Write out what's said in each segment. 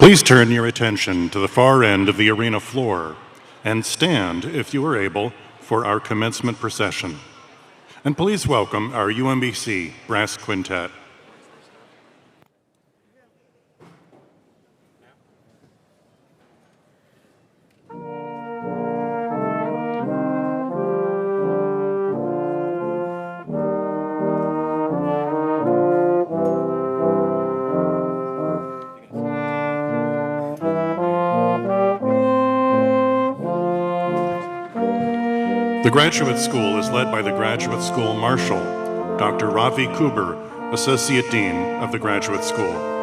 Please turn your attention to the far end of the arena floor and stand, if you are able, for our commencement procession. And please welcome our UMBC Brass Quintet. The Graduate School is led by the Graduate School Marshal, Dr. Ravi Kuber, Associate Dean of the Graduate School.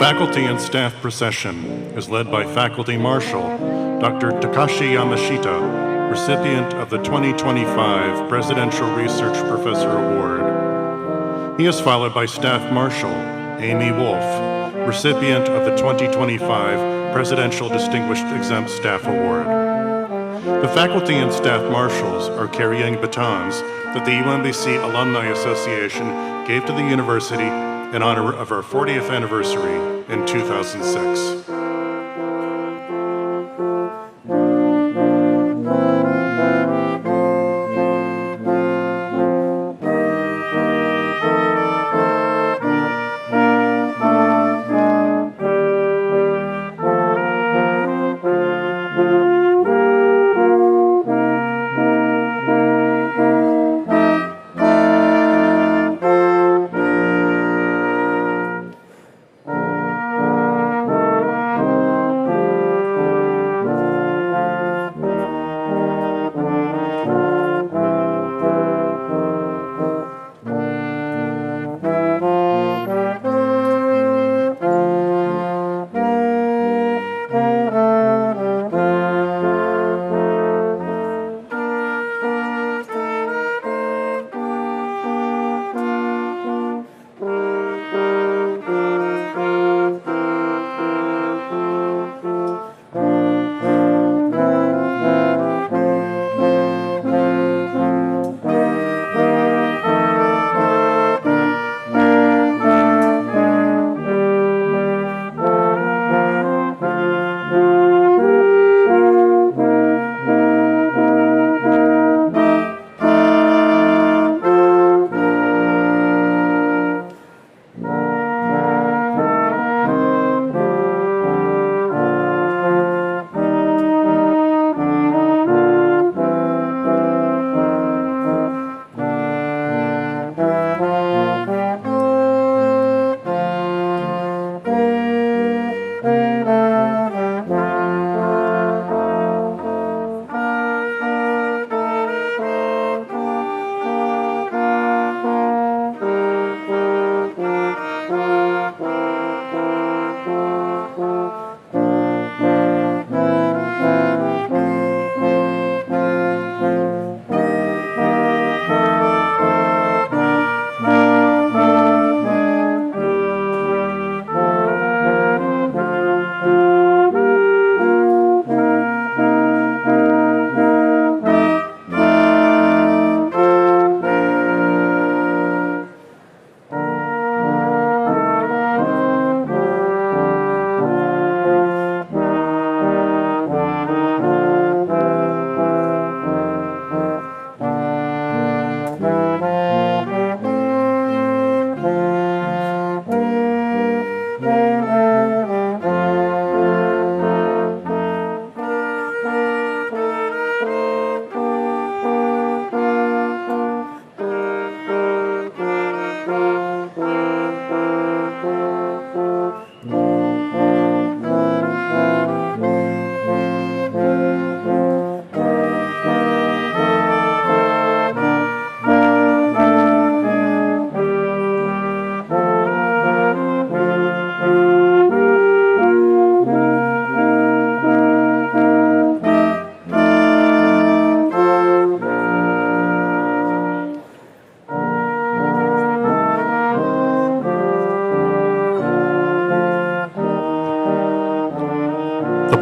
faculty and staff procession is led by Faculty Marshal Dr. Takashi Yamashita, recipient of the 2025 Presidential Research Professor Award. He is followed by Staff Marshal Amy Wolf, recipient of the 2025 Presidential Distinguished Exempt Staff Award. The faculty and staff marshals are carrying batons that the UMBC Alumni Association gave to the university in honor of our 40th anniversary in 2006.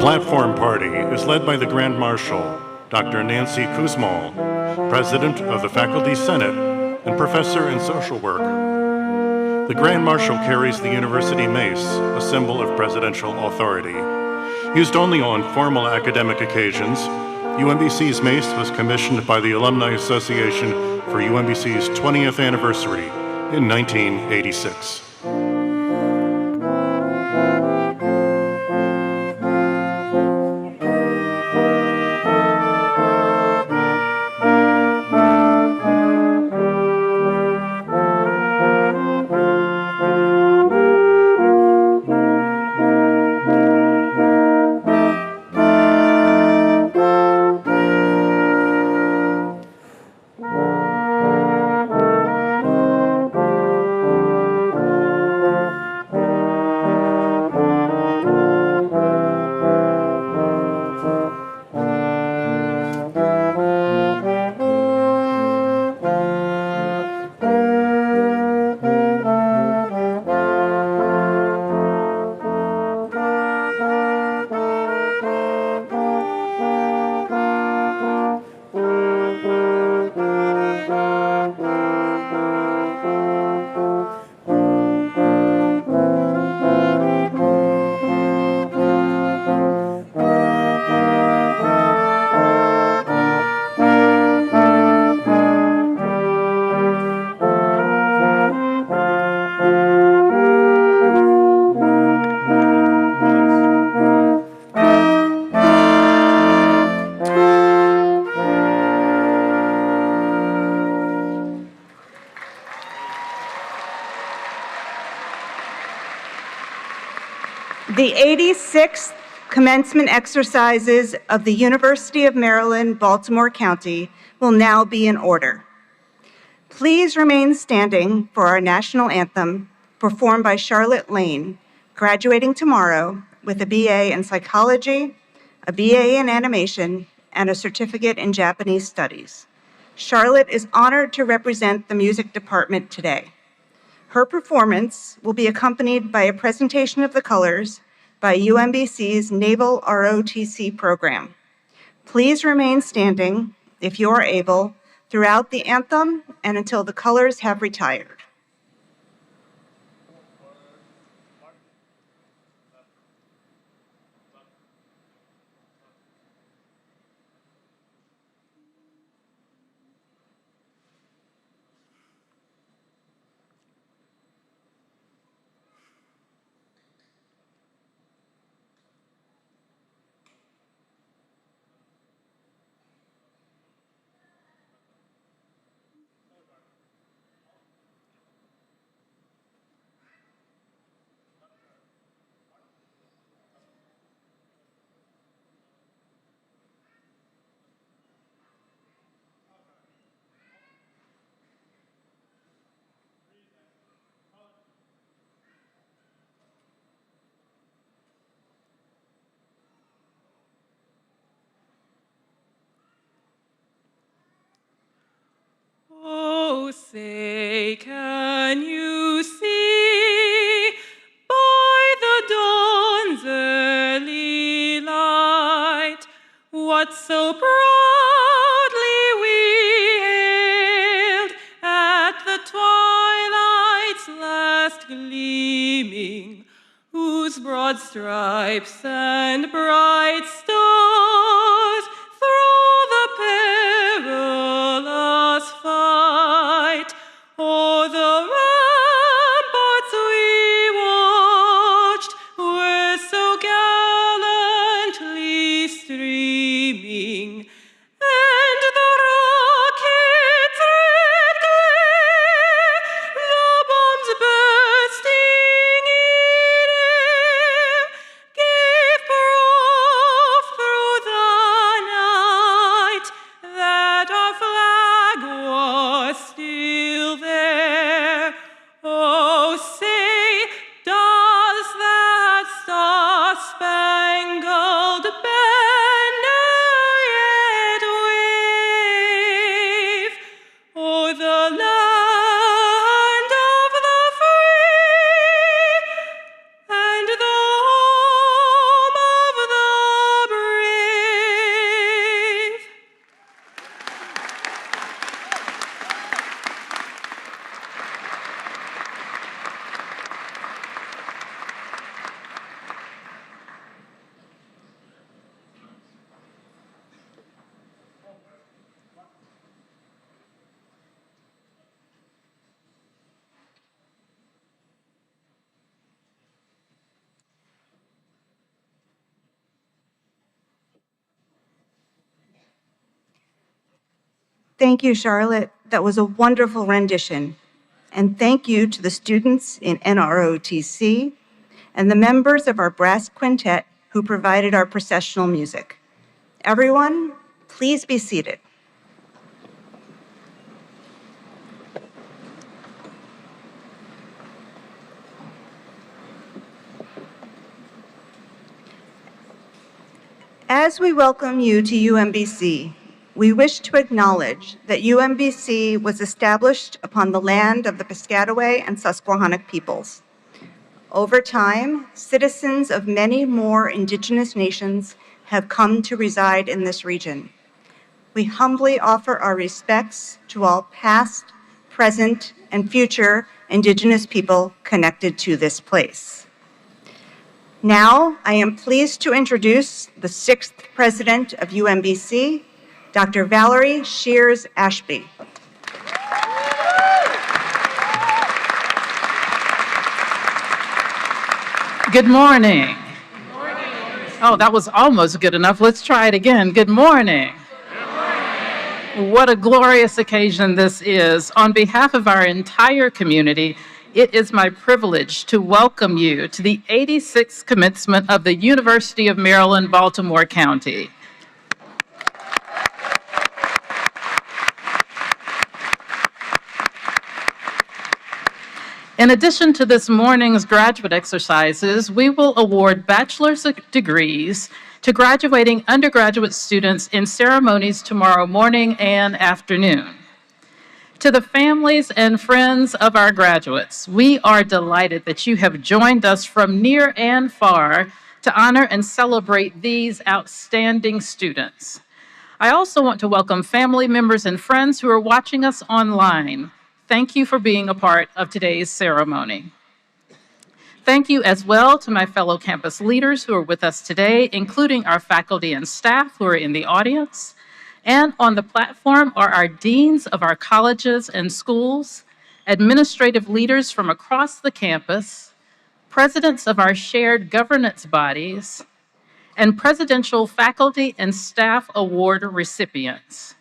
Platform Party is led by the Grand Marshal, Dr. Nancy Kuzmal, President of the Faculty Senate and Professor in Social Work. The Grand Marshal carries the University Mace, a symbol of presidential authority. Used only on formal academic occasions, UMBC's Mace was commissioned by the Alumni Association for UMBC's 20th anniversary in 1986. The 86th commencement exercises of the University of Maryland, Baltimore County will now be in order. Please remain standing for our national anthem, performed by Charlotte Lane, graduating tomorrow with a BA in psychology, a BA in animation, and a certificate in Japanese studies. Charlotte is honored to represent the music department today. Her performance will be accompanied by a presentation of the colors by UMBC's Naval ROTC program. Please remain standing, if you are able, throughout the anthem and until the colors have retired. Oh, say, can you see by the dawn's early light what so proudly we hailed at the twilight's last gleaming, whose broad stripes and bright stars through the perilous fight o'er the ramparts we watched were so gallantly streaming, and the rocket's red glare, the bombs bursting in air, gave proof through the night that our flag was still there. Oh, say, does that star-spangled banner yet wave o'er the land of the free and the home of the brave? Thank you, Charlotte. That was a wonderful rendition. And thank you to the students in NROTC and the members of our brass quintet who provided our processional music. Everyone, please be seated. As we welcome you to UMBC, we wish to acknowledge that UMBC was established upon the land of the Piscataway and Susquehannock peoples. Over time, citizens of many more indigenous nations have come to reside in this region. We humbly offer our respects to all past, present, and future indigenous people connected to this place. Now, I am pleased to introduce the 6th president of UMBC, Dr. Valerie Shears Ashby. Good morning. Oh, that was almost good enough. Let's try it again. Good morning. What a glorious occasion this is. On behalf of our entire community, It is my privilege to welcome you to the 86th commencement of the University of Maryland, Baltimore County. In addition to this morning's graduate exercises, we will award bachelor's degrees to graduating undergraduate students in ceremonies tomorrow morning and afternoon. To the families and friends of our graduates, we are delighted that you have joined us from near and far to honor and celebrate these outstanding students. I also want to welcome family members and friends who are watching us online. Thank you for being a part of today's ceremony. Thank you as well to my fellow campus leaders who are with us today, including our faculty and staff who are in the audience. And on the platform are our deans of our colleges and schools, administrative leaders from across the campus, presidents of our shared governance bodies, and presidential faculty and staff award recipients.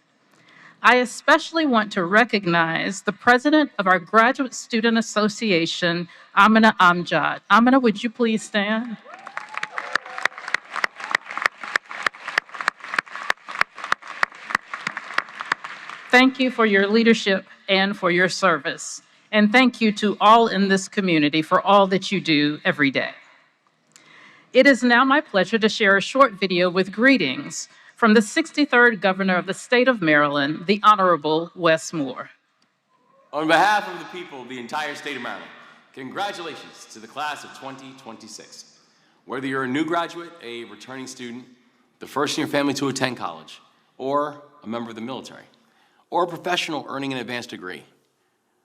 I especially want to recognize the president of our Graduate Student Association, Amina Amjad. Amina, would you please stand? Thank you for your leadership and for your service. And thank you to all in this community for all that you do every day. It is now my pleasure to share a short video with greetings from the 63rd Governor of the State of Maryland, the Honorable Wes Moore. On behalf of the people of the entire state of Maryland, congratulations to the class of 2026. Whether you're a new graduate, a returning student, the first in your family to attend college, or a member of the military, or a professional earning an advanced degree,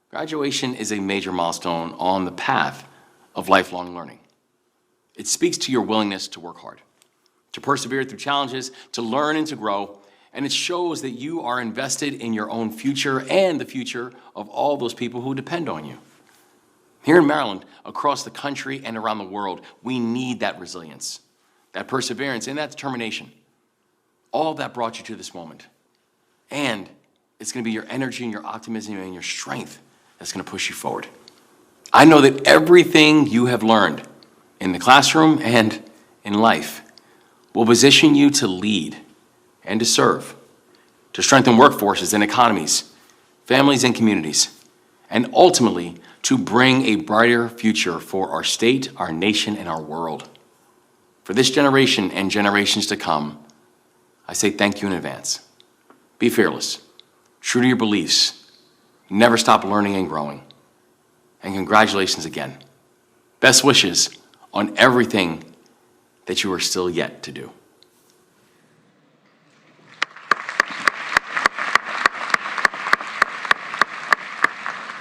graduation is a major milestone on the path of lifelong learning. It speaks to your willingness to work hard, to persevere through challenges, to learn and to grow, and it shows that you are invested in your own future and the future of all those people who depend on you. Here in Maryland, across the country and around the world, we need that resilience, that perseverance, and that determination. All of that brought you to this moment. And it's going to be your energy and your optimism and your strength that's going to push you forward. I know that everything you have learned in the classroom and in life will position you to lead and to serve, to strengthen workforces and economies, families and communities, and ultimately to bring a brighter future for our state, our nation, and our world. For this generation and generations to come, I say thank you in advance. Be fearless, true to your beliefs, never stop learning and growing, and congratulations again. Best wishes on everything that you are still yet to do.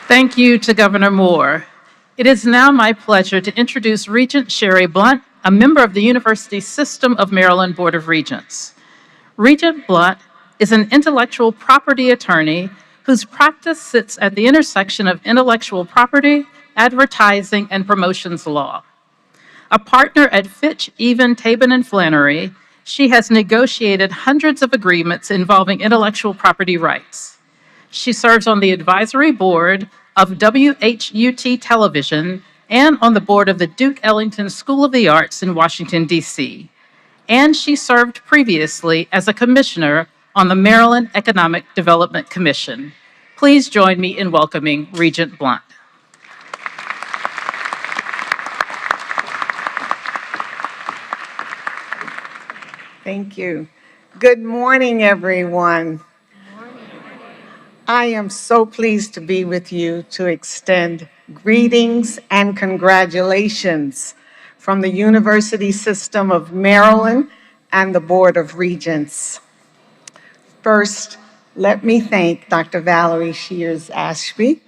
Thank you to Governor Moore. It is now my pleasure to introduce Regent Sherry Blunt, a member of the University System of Maryland Board of Regents. Regent Blunt is an intellectual property attorney whose practice sits at the intersection of intellectual property, advertising, and promotions law. A partner at Fitch, Even, Tabin, and Flannery, she has negotiated hundreds of agreements involving intellectual property rights. She serves on the advisory board of WHUT Television and on the board of the Duke Ellington School of the Arts in Washington, D.C. And she served previously as a commissioner on the Maryland Economic Development Commission. Please join me in welcoming Regent Blunt. Thank you. Good morning, everyone. I am so pleased to be with you to extend greetings and congratulations from the University System of Maryland and the Board of Regents. First, let me thank Dr. Valerie Shears Ashby,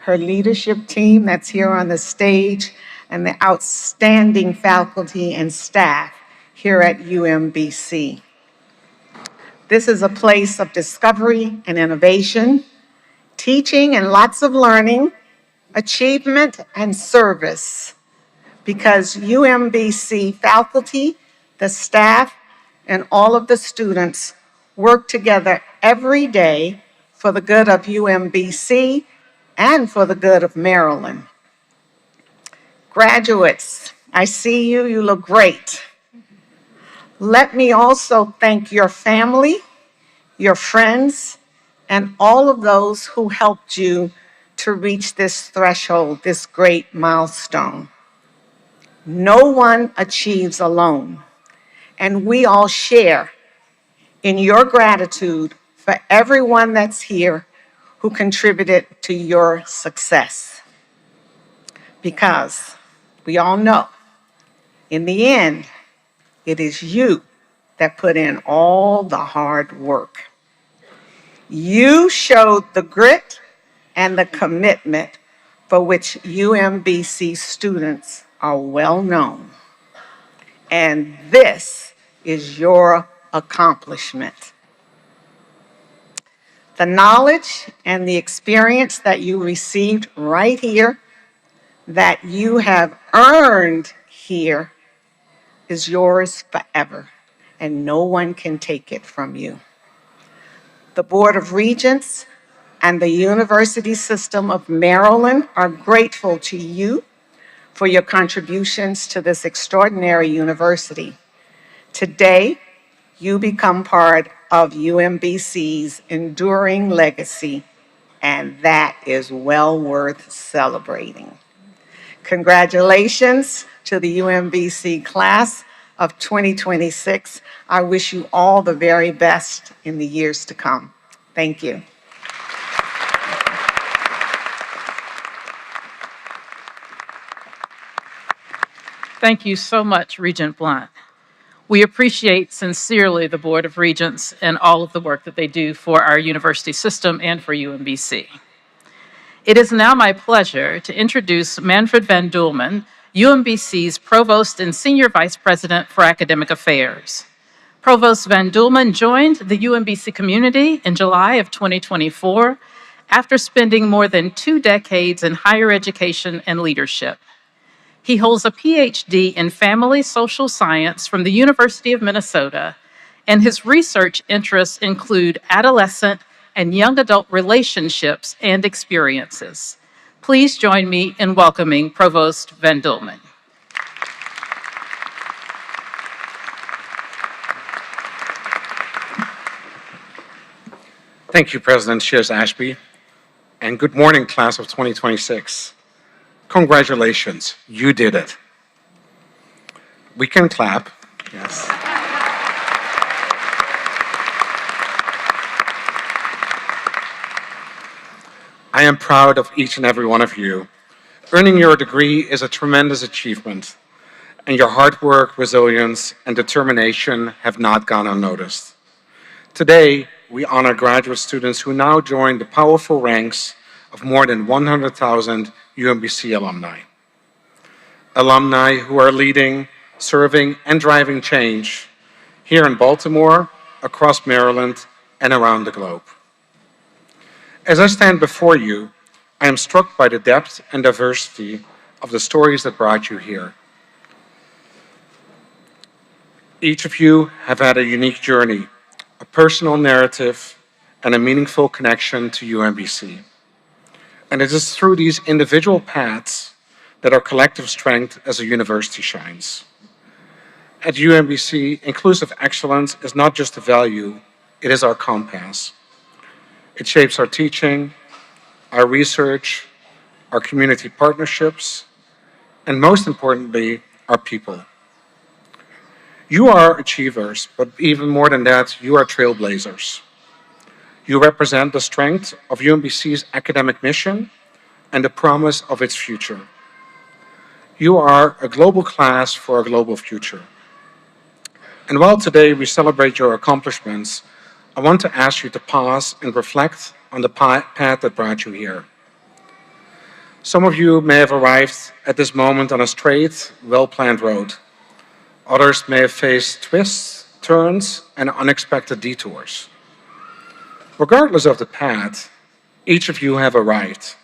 her leadership team that's here on the stage, and the outstanding faculty and staff here at UMBC. This is a place of discovery and innovation, teaching and lots of learning, achievement and service, because UMBC faculty, the staff, and all of the students work together every day for the good of UMBC and for the good of Maryland. Graduates, I see you, you look great. Let me also thank your family, your friends, and all of those who helped you to reach this threshold, this great milestone. No one achieves alone, and we all share in your gratitude for everyone that's here who contributed to your success. Because we all know, in the end, it is you that put in all the hard work. You showed the grit and the commitment for which UMBC students are well known. And this is your accomplishment. The knowledge and the experience that you received right here, that you have earned here, is yours forever, and no one can take it from you. The Board of Regents and the University System of Maryland are grateful to you for your contributions to this extraordinary university. Today, you become part of UMBC's enduring legacy, and that is well worth celebrating. Congratulations to the UMBC class of 2026. I wish you all the very best in the years to come. Thank you. Thank you so much, Regent Blunt. We appreciate sincerely the Board of Regents and all of the work that they do for our university system and for UMBC. It is now my pleasure to introduce Manfred Van Doelman, UMBC's Provost and Senior Vice President for Academic Affairs. Provost Van Doelman joined the UMBC community in July of 2024 after spending more than 2 decades in higher education and leadership. He holds a PhD in family social science from the University of Minnesota, and his research interests include adolescent and young adult relationships and experiences. Please join me in welcoming Provost Van Doelman. Thank you, President Shears Ashby, and good morning, class of 2026. Congratulations, you did it. We can clap, yes. I am proud of each and every one of you. Earning your degree is a tremendous achievement, and your hard work, resilience, and determination have not gone unnoticed. Today, we honor graduate students who now join the powerful ranks of more than 100,000 UMBC alumni. Alumni who are leading, serving, and driving change here in Baltimore, across Maryland, and around the globe. As I stand before you, I am struck by the depth and diversity of the stories that brought you here. Each of you have had a unique journey, a personal narrative, and a meaningful connection to UMBC. And it is through these individual paths that our collective strength as a university shines. At UMBC, inclusive excellence is not just a value, it is our compass. It shapes our teaching, our research, our community partnerships, and most importantly, our people. You are achievers, but even more than that, you are trailblazers. You represent the strength of UMBC's academic mission and the promise of its future. You are a global class for a global future. And while today we celebrate your accomplishments, I want to ask you to pause and reflect on the path that brought you here. Some of you may have arrived at this moment on a straight, well-planned road. Others may have faced twists, turns, and unexpected detours. Regardless of the path, each of you have arrived.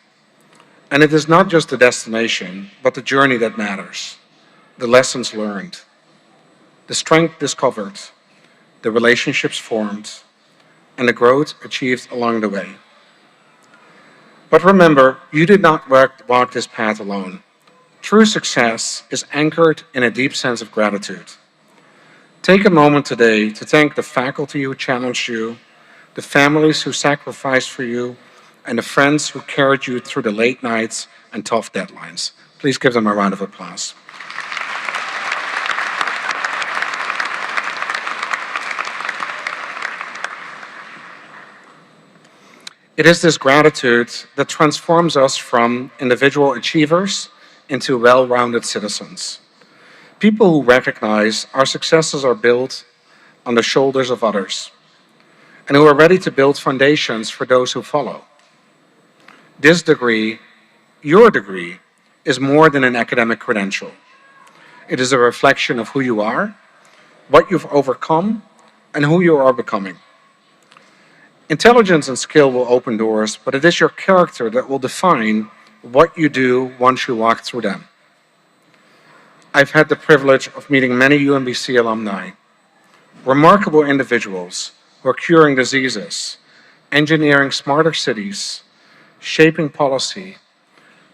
And it is not just the destination, but the journey that matters, the lessons learned, the strength discovered, the relationships formed, and the growth achieved along the way. But remember, you did not walk this path alone. True success is anchored in a deep sense of gratitude. Take a moment today to thank the faculty who challenged you, the families who sacrificed for you, and the friends who carried you through the late nights and tough deadlines. Please give them a round of applause. It is this gratitude that transforms us from individual achievers into well-rounded citizens. People who recognize our successes are built on the shoulders of others, and who are ready to build foundations for those who follow. This degree, your degree, is more than an academic credential. It is a reflection of who you are, what you've overcome, and who you are becoming. Intelligence and skill will open doors, but it is your character that will define what you do once you walk through them. I've had the privilege of meeting many UMBC alumni, remarkable individuals who are curing diseases, engineering smarter cities, shaping policy,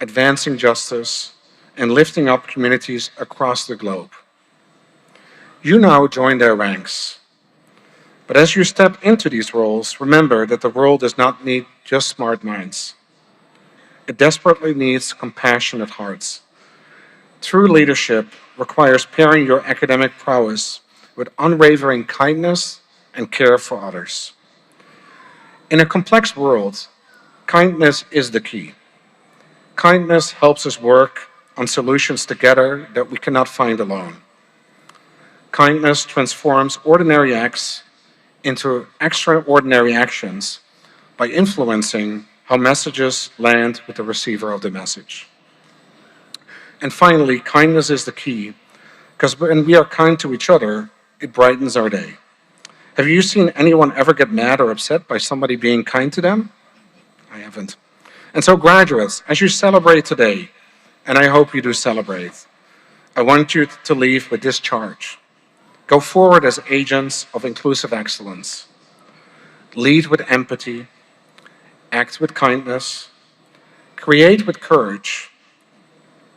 advancing justice, and lifting up communities across the globe. You now join their ranks. But as you step into these roles, remember that the world does not need just smart minds. It desperately needs compassionate hearts. True leadership requires pairing your academic prowess with unwavering kindness and care for others. In a complex world, kindness is the key. Kindness helps us work on solutions together that we cannot find alone. Kindness transforms ordinary acts into extraordinary actions by influencing how messages land with the receiver of the message. And finally, kindness is the key, because when we are kind to each other, it brightens our day. Have you seen anyone ever get mad or upset by somebody being kind to them? I haven't. And so graduates, as you celebrate today, and I hope you do celebrate, I want you to leave with this charge. Go forward as agents of inclusive excellence. Lead with empathy, act with kindness, create with courage,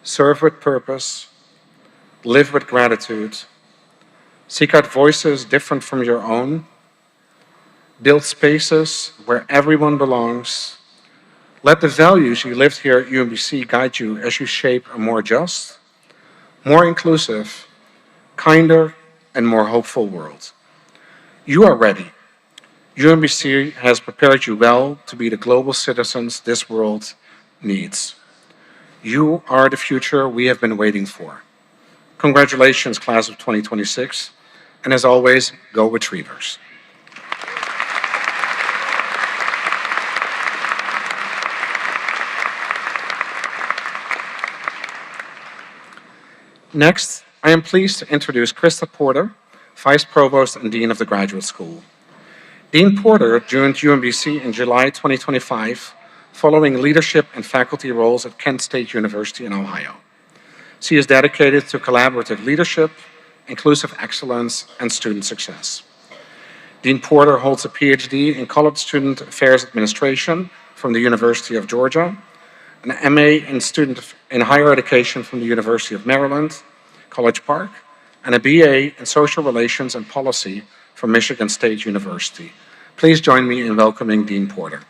serve with purpose, live with gratitude, seek out voices different from your own, build spaces where everyone belongs. Let the values you lived here at UMBC guide you as you shape a more just, more inclusive, kinder, and more hopeful world. You are ready. UMBC has prepared you well to be the global citizens this world needs. You are the future we have been waiting for. Congratulations, class of 2026, and as always, go Retrievers. Next, I am pleased to introduce Krista Porter, Vice Provost and Dean of the Graduate School. Dean Porter joined UMBC in July 2025, following leadership and faculty roles at Kent State University in Ohio. She is dedicated to collaborative leadership, inclusive excellence, and student success. Dean Porter holds a PhD in College Student Affairs Administration from the University of Georgia, an MA in Higher Education from the University of Maryland, College Park, and a BA in Social Relations and Policy from Michigan State University. Please join me in welcoming Dean Porter.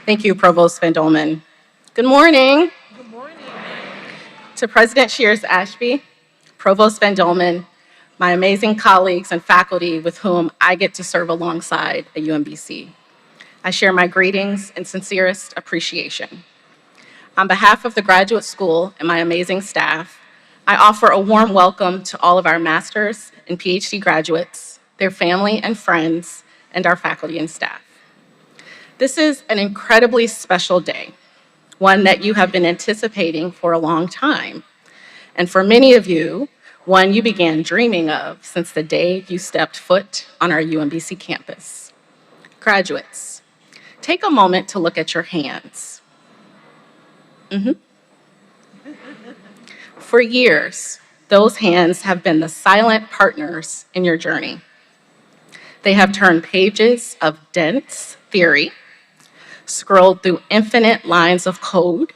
Thank you, Provost Van Dolman. Good morning. Good morning. To President Shears Ashby, Provost Van Dolman, my amazing colleagues and faculty with whom I get to serve alongside at UMBC. I share my greetings and sincerest appreciation. On behalf of the graduate school and my amazing staff, I offer a warm welcome to all of our master's and PhD graduates, their family and friends, and our faculty and staff. This is an incredibly special day, one that you have been anticipating for a long time, and for many of you, one you began dreaming of since the day you stepped foot on our UMBC campus. Graduates, take a moment to look at your hands. For years, those hands have been the silent partners in your journey. They have turned pages of dense theory, scrolled through infinite lines of code,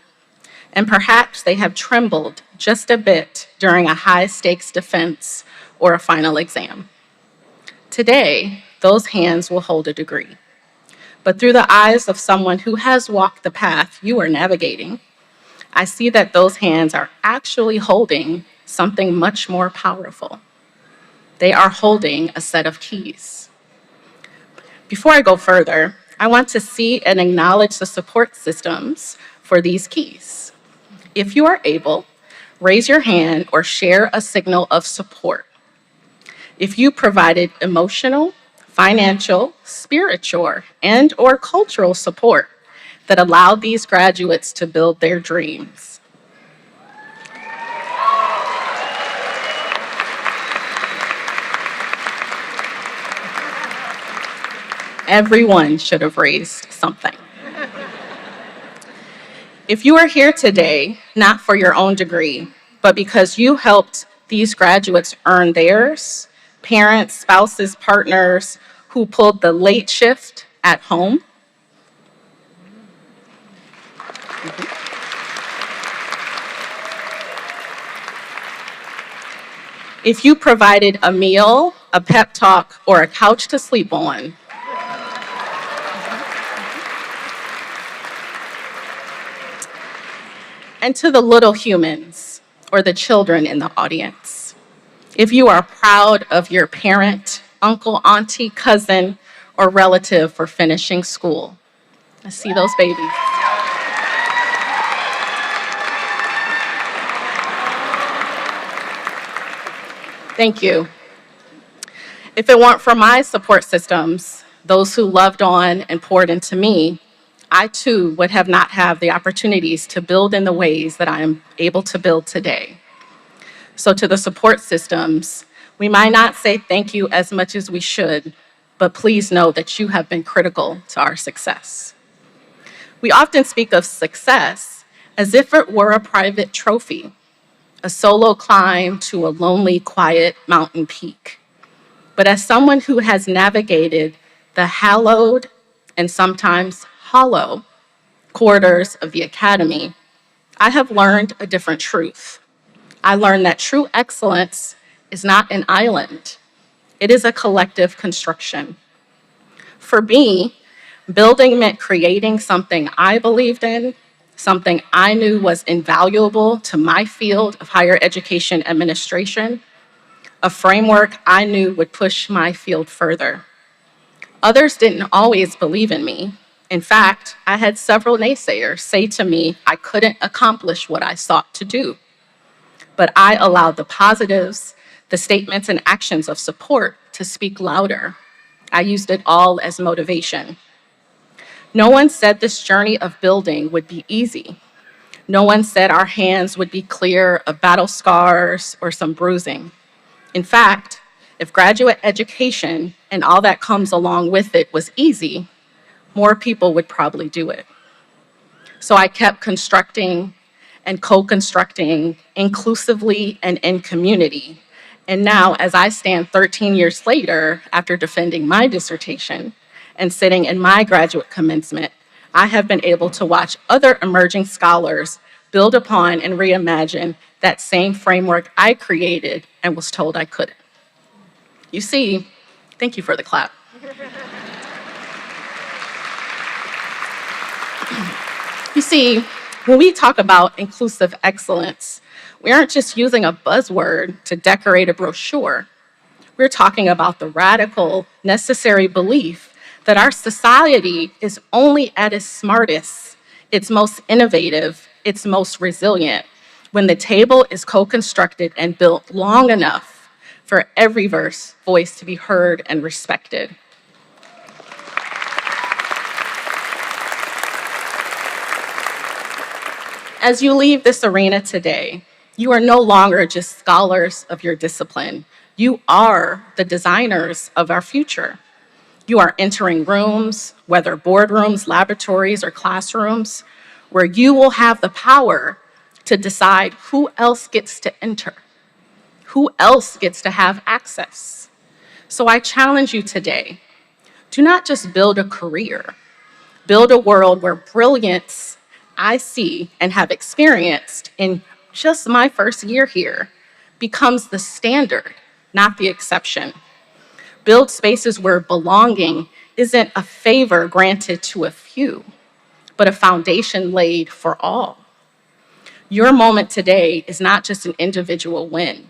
and perhaps they have trembled just a bit during a high-stakes defense or a final exam. Today, those hands will hold a degree. But through the eyes of someone who has walked the path you are navigating, I see that those hands are actually holding something much more powerful. They are holding a set of keys. Before I go further, I want to see and acknowledge the support systems for these keys. If you are able, raise your hand or share a signal of support. If you provided emotional, financial, spiritual, and/or cultural support that allowed these graduates to build their dreams. Everyone should have raised something. If you are here today, not for your own degree, but because you helped these graduates earn theirs, parents, spouses, partners who pulled the late shift at home, if you provided a meal, a pep talk, or a couch to sleep on, and to the little humans or the children in the audience, if you are proud of your parent, uncle, auntie, cousin, or relative for finishing school. I see those babies. Thank you. If it weren't for my support systems, those who loved on and poured into me, I too would have not had the opportunities to build in the ways that I am able to build today. So to the support systems, we might not say thank you as much as we should, but please know that you have been critical to our success. We often speak of success as if it were a private trophy, a solo climb to a lonely, quiet mountain peak. But as someone who has navigated the hallowed and sometimes hollow corridors of the academy, I have learned a different truth. I learned that true excellence is not an island. It is a collective construction. For me, building meant creating something I believed in, something I knew was invaluable to my field of higher education administration, a framework I knew would push my field further. Others didn't always believe in me. In fact, I had several naysayers say to me I couldn't accomplish what I sought to do. But I allowed the positives, the statements and actions of support to speak louder. I used it all as motivation. No one said this journey of building would be easy. No one said our hands would be clear of battle scars or some bruising. In fact, if graduate education and all that comes along with it was easy, more people would probably do it. So I kept constructing and co-constructing inclusively and in community. And now, as I stand 13 years later after defending my dissertation and sitting in my graduate commencement, I have been able to watch other emerging scholars build upon and reimagine that same framework I created and was told I couldn't. You see, thank you for the clap. You see, when we talk about inclusive excellence, we aren't just using a buzzword to decorate a brochure. We're talking about the radical, necessary belief that our society is only at its smartest, its most innovative, its most resilient, when the table is co-constructed and built long enough for every voice to be heard and respected. As you leave this arena today, you are no longer just scholars of your discipline. You are the designers of our future. You are entering rooms, whether boardrooms, laboratories, or classrooms, where you will have the power to decide who else gets to enter, who else gets to have access. So I challenge you today, do not just build a career, build a world where brilliance I see and have experienced in just my first year here becomes the standard, not the exception. Build spaces where belonging isn't a favor granted to a few, but a foundation laid for all. Your moment today is not just an individual win.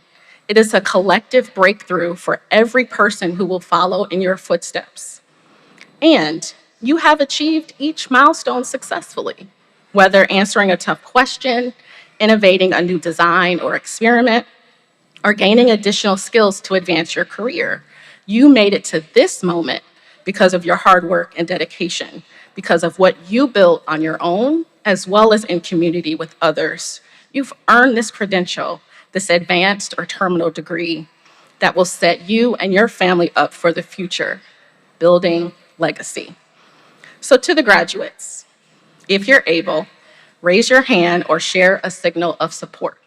It is a collective breakthrough for every person who will follow in your footsteps. And you have achieved each milestone successfully, whether answering a tough question, innovating a new design or experiment, or gaining additional skills to advance your career. You made it to this moment because of your hard work and dedication, because of what you built on your own, as well as in community with others. You've earned this credential, this advanced or terminal degree that will set you and your family up for the future, building legacy. So to the graduates, if you're able, raise your hand or share a signal of support.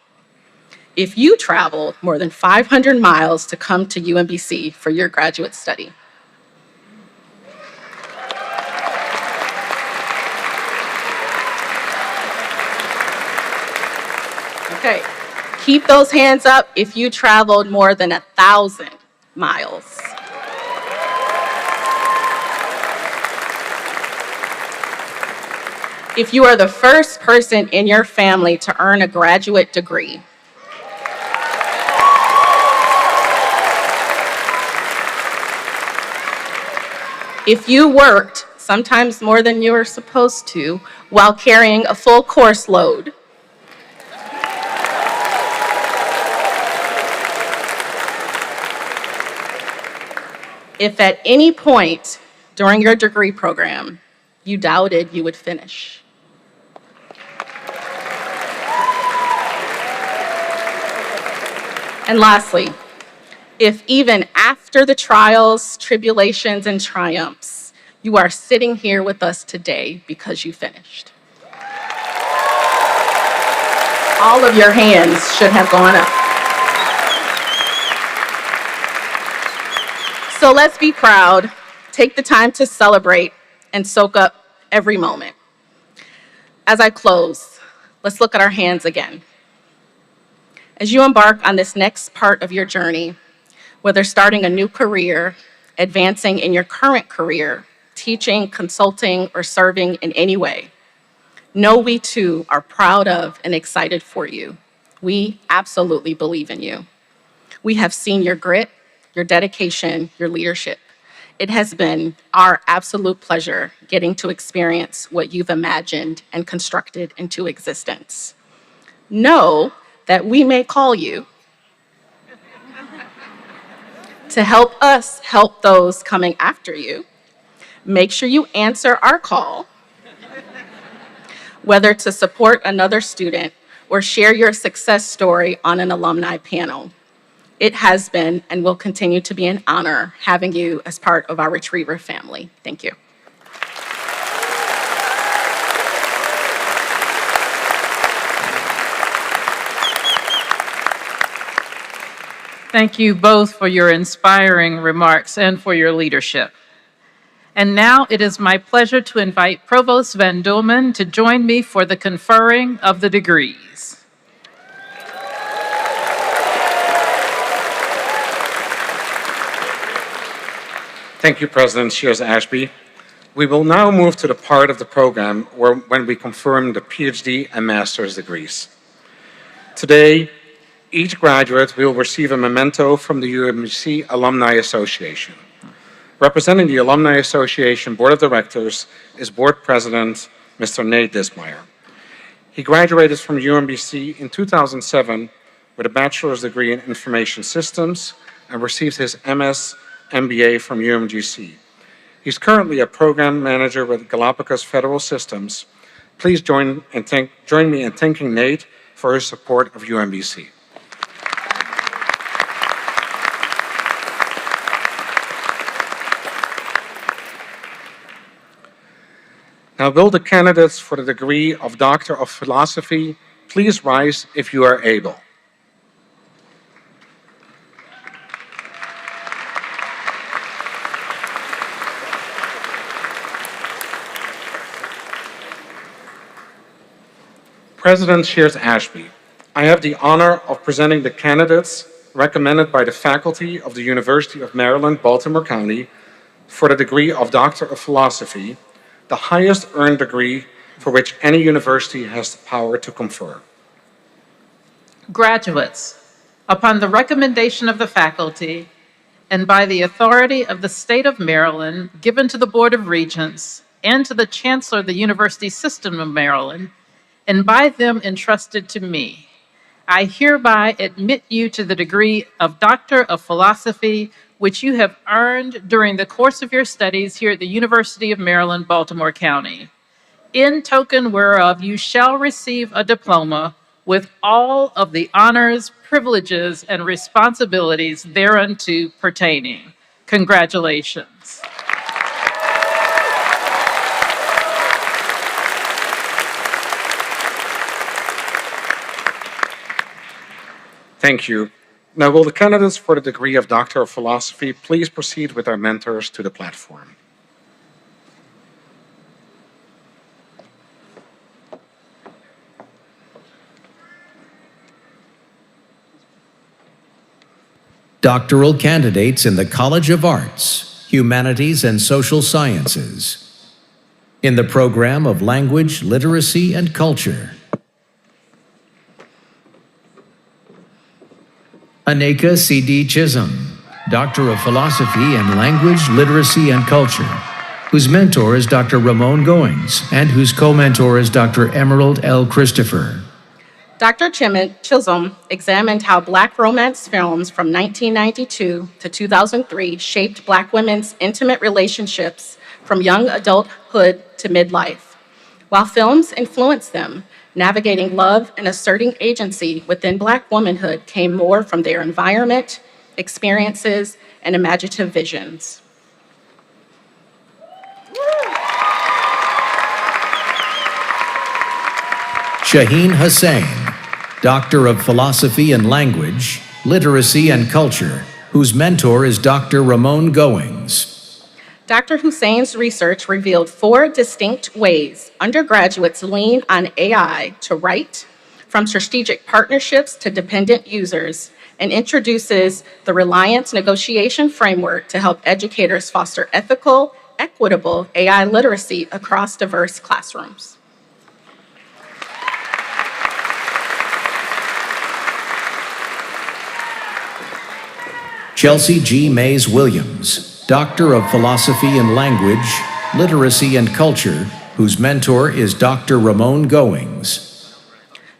If you traveled more than 500 miles to come to UMBC for your graduate study. Okay, keep those hands up if you traveled more than 1,000 miles. If you are the first person in your family to earn a graduate degree. If you worked, sometimes more than you were supposed to, while carrying a full course load. If at any point during your degree program you doubted you would finish. And lastly, if even after the trials, tribulations, and triumphs, you are sitting here with us today because you finished. All of your hands should have gone up. So let's be proud, take the time to celebrate, and soak up every moment. As I close, let's look at our hands again. As you embark on this next part of your journey, whether starting a new career, advancing in your current career, teaching, consulting, or serving in any way, know we too are proud of and excited for you. We absolutely believe in you. We have seen your grit, your dedication, your leadership. It has been our absolute pleasure getting to experience what you've imagined and constructed into existence. Know that we may call you to help us help those coming after you. Make sure you answer our call, whether to support another student or share your success story on an alumni panel. It has been and will continue to be an honor having you as part of our Retriever family. Thank you. Thank you both for your inspiring remarks and for your leadership. And now it is my pleasure to invite Provost Van Dolman to join me for the conferring of the degrees. Thank you, President Shears-Ashby. We will now move to the part of the program when we confirm the PhD and master's degrees. Today, each graduate will receive a memento from the UMBC Alumni Association. Representing the Alumni Association Board of Directors is Board President, Mr. Nate Dismeyer. He graduated from UMBC in 2007 with a bachelor's degree in Information Systems and received his MS MBA from UMGC. He's currently a program manager with Galapagos Federal Systems. Please join me in thanking Nate for his support of UMBC. Now, will the candidates for the degree of Doctor of Philosophy please rise if you are able? President Shears-Ashby, I have the honor of presenting the candidates recommended by the faculty of the University of Maryland, Baltimore County for the degree of Doctor of Philosophy, the highest earned degree for which any university has the power to confer. Graduates, upon the recommendation of the faculty and by the authority of the state of Maryland given to the Board of Regents and to the Chancellor of the University System of Maryland, and by them entrusted to me, I hereby admit you to the degree of Doctor of Philosophy, which you have earned during the course of your studies here at the University of Maryland, Baltimore County. In token whereof you shall receive a diploma with all of the honors, privileges, and responsibilities thereunto pertaining. Congratulations. Thank you. Now, will the candidates for the degree of Doctor of Philosophy please proceed with our mentors to the platform? Doctoral candidates in the College of Arts, Humanities, and Social Sciences. In the program of Language, Literacy, and Culture. Aneka C.D. Chisholm, Doctor of Philosophy in Language, Literacy, and Culture, whose mentor is Dr. Ramon Goings, and whose co-mentor is Dr. Emerald L. Christopher. Dr. Chisholm examined how Black romance films from 1992 to 2003 shaped Black women's intimate relationships from young adulthood to midlife. While films influenced them, navigating love and asserting agency within Black womanhood came more from their environment, experiences, and imaginative visions. Shaheen Hussain, Doctor of Philosophy in Language, Literacy, and Culture, whose mentor is Dr. Ramon Goings. Dr. Hussein's research revealed 4 distinct ways undergraduates lean on AI to write, from strategic partnerships to dependent users, and introduces the Reliance Negotiation Framework to help educators foster ethical, equitable AI literacy across diverse classrooms. Chelsea G. Mays Williams, Doctor of Philosophy in Language, Literacy, and Culture, whose mentor is Dr. Ramon Goings.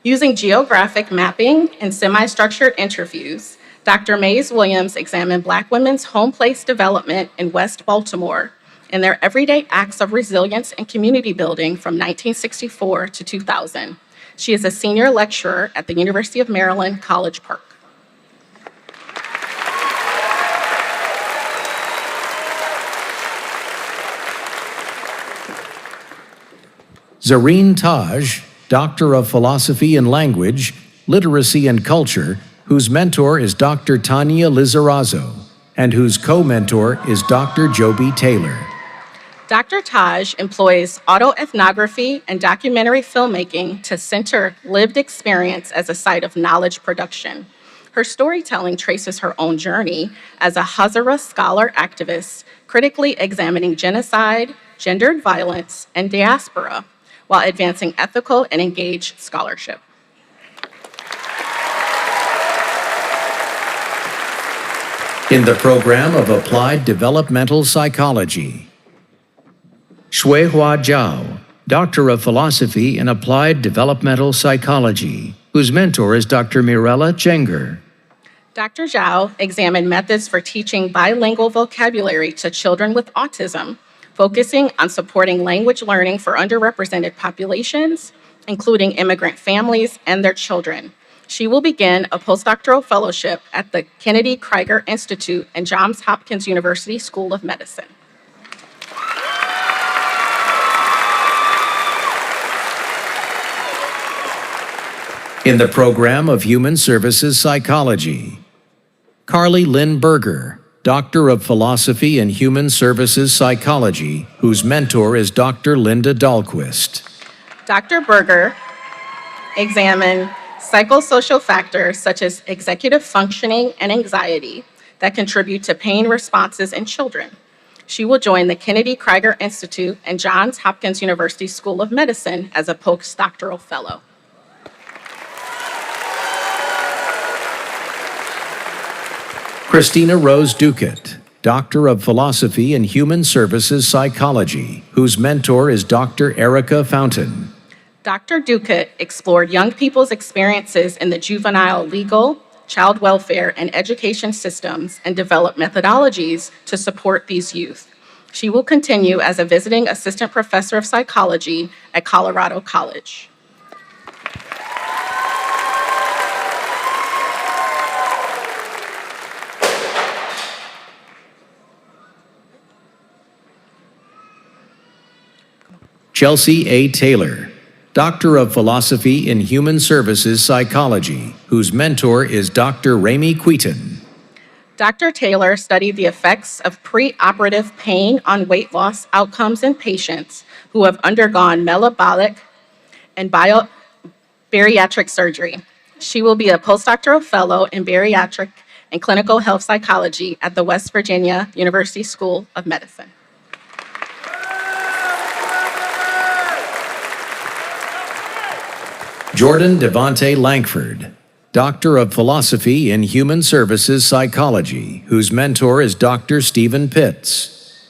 Using geographic mapping and semi-structured interviews, Dr. Mays Williams examined Black women's home place development in West Baltimore and their everyday acts of resilience and community building from 1964 to 2000. She is a senior lecturer at the University of Maryland, College Park. Zareen Taj, Doctor of Philosophy in Language, Literacy, and Culture, whose mentor is Dr. Tanya Lizarazo, and whose co-mentor is Dr. Joby Taylor. Dr. Taj employs autoethnography and documentary filmmaking to center lived experience as a site of knowledge production. Her storytelling traces her own journey as a Hazara scholar activist, critically examining genocide, gendered violence, and diaspora, while advancing ethical and engaged scholarship. In the program of Applied Developmental Psychology, Shuihua Zhao, Doctor of Philosophy in Applied Developmental Psychology, whose mentor is Dr. Mirella Chenger. Dr. Zhao examined methods for teaching bilingual vocabulary to children with autism, focusing on supporting language learning for underrepresented populations, including immigrant families and their children. She will begin a postdoctoral fellowship at the Kennedy Krieger Institute and Johns Hopkins University School of Medicine. In the program of Human Services Psychology, Carly Lynn Berger, Doctor of Philosophy in Human Services Psychology, whose mentor is Dr. Linda Dahlquist. Dr. Berger examine psychosocial factors such as executive functioning and anxiety that contribute to pain responses in children. She will join the Kennedy Krieger Institute and Johns Hopkins University School of Medicine as a postdoctoral fellow. Christina Rose Duquette, Doctor of Philosophy in Human Services Psychology, whose mentor is Dr. Erica Fountain. Dr. Duquette explored young people's experiences in the juvenile legal, child welfare, and education systems and developed methodologies to support these youth. She will continue as a visiting assistant professor of psychology at Colorado College. Chelsea A. Taylor, Doctor of Philosophy in Human Services Psychology, whose mentor is Dr. Ramey Queaton. Dr. Taylor studied the effects of preoperative pain on weight loss outcomes in patients who have undergone metabolic and bariatric surgery. She will be a postdoctoral fellow in bariatric and clinical health psychology at the West Virginia University School of Medicine. Jordan Devontae Langford, Doctor of Philosophy in Human Services Psychology, whose mentor is Dr. Stephen Pitts.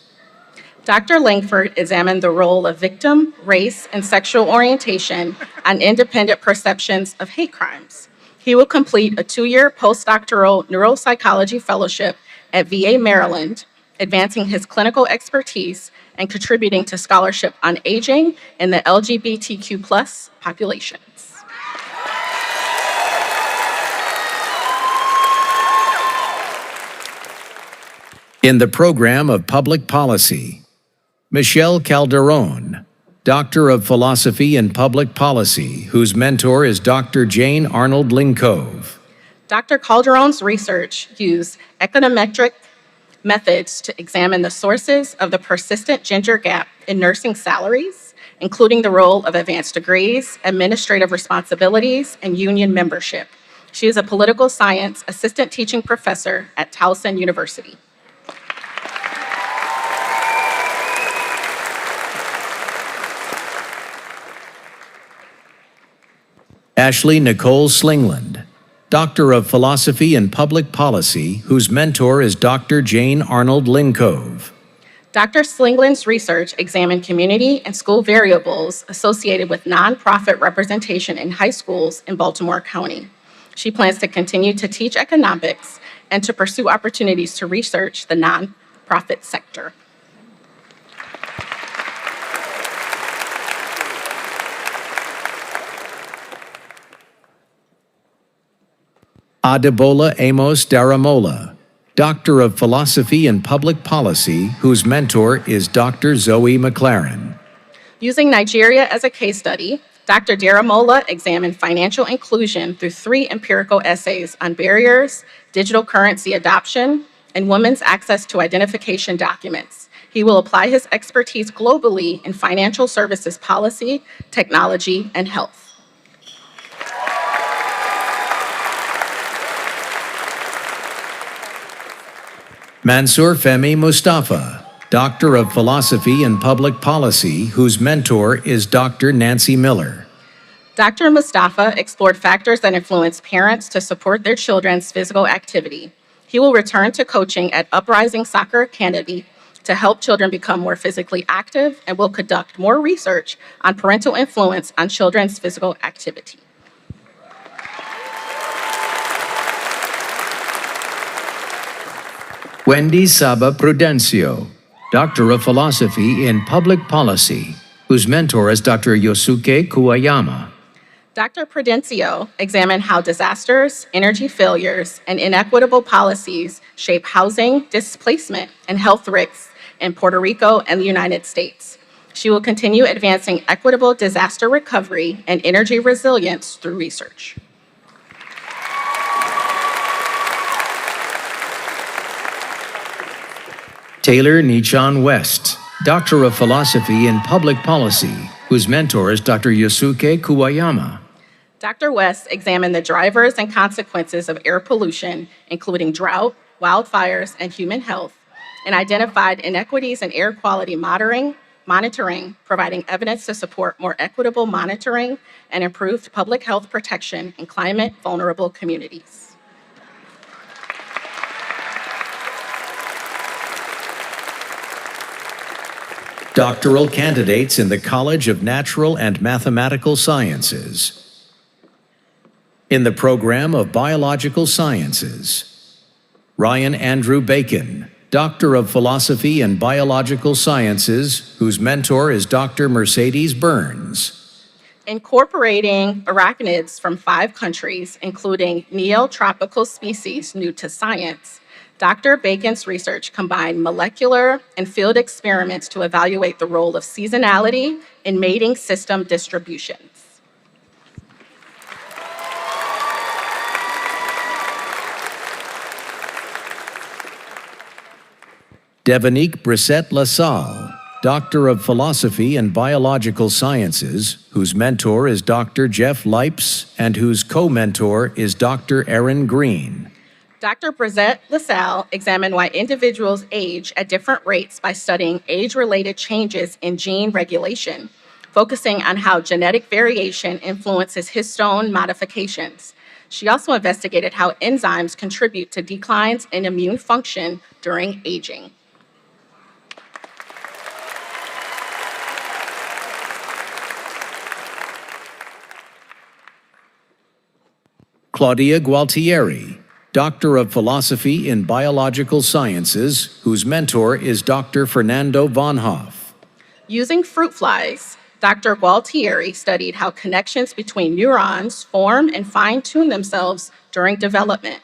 Dr. Langford examined the role of victim, race, and sexual orientation on independent perceptions of hate crimes. He will complete a 2-year postdoctoral neuropsychology fellowship at VA Maryland, advancing his clinical expertise and contributing to scholarship on aging in the LGBTQ+ populations. In the program of Public Policy, Michelle Calderon, Doctor of Philosophy in Public Policy, whose mentor is Dr. Jane Arnold Linkove. Dr. Calderon's research used econometric methods to examine the sources of the persistent gender gap in nursing salaries, including the role of advanced degrees, administrative responsibilities, and union membership. She is a political science assistant teaching professor at Towson University. Ashley Nicole Slingland, Doctor of Philosophy in Public Policy, whose mentor is Dr. Jane Arnold Linkove. Dr. Slingland's research examined community and school variables associated with nonprofit representation in high schools in Baltimore County. She plans to continue to teach economics and to pursue opportunities to research the nonprofit sector. Adebola Amos Daramola, Doctor of Philosophy in Public Policy, whose mentor is Dr. Zoe McLaren. Using Nigeria as a case study, Dr. Daramola examined financial inclusion through 3 empirical essays on barriers, digital currency adoption, and women's access to identification documents. He will apply his expertise globally in financial services policy, technology, and health. Mansour Femi Mustafa, Doctor of Philosophy in Public Policy, whose mentor is Dr. Nancy Miller. Dr. Mustafa explored factors that influence parents to support their children's physical activity. He will return to coaching at Uprising Soccer Academy to help children become more physically active and will conduct more research on parental influence on children's physical activity. Wendy Saba Prudencio, Doctor of Philosophy in Public Policy, whose mentor is Dr. Yosuke Kuwayama. Dr. Prudencio examined how disasters, energy failures, and inequitable policies shape housing, displacement, and health risks in Puerto Rico and the United States. She will continue advancing equitable disaster recovery and energy resilience through research. Taylor Nichan West, Doctor of Philosophy in Public Policy, whose mentor is Dr. Yosuke Kuwayama. Dr. West examined the drivers and consequences of air pollution, including drought, wildfires, and human health, and identified inequities in air quality monitoring, providing evidence to support more equitable monitoring and improved public health protection in climate-vulnerable communities. Doctoral candidates in the College of Natural and Mathematical Sciences. In the program of Biological Sciences, Ryan Andrew Bacon, Doctor of Philosophy and Biological Sciences, whose mentor is Dr. Mercedes Burns. Incorporating arachnids from 5 countries, including neotropical species new to science, Dr. Bacon's research combined molecular and field experiments to evaluate the role of seasonality in mating system distributions. Devonique Brissette-LaSalle, Doctor of Philosophy and Biological Sciences, whose mentor is Dr. Jeff Lipes and whose co-mentor is Dr. Erin Green. Dr. Brissette-LaSalle examined why individuals age at different rates by studying age-related changes in gene regulation, focusing on how genetic variation influences histone modifications. She also investigated how enzymes contribute to declines in immune function during aging. Claudia Gualtieri, Doctor of Philosophy in Biological Sciences, whose mentor is Dr. Fernando von Hoff. Using fruit flies, Dr. Gualtieri studied how connections between neurons form and fine-tune themselves during development,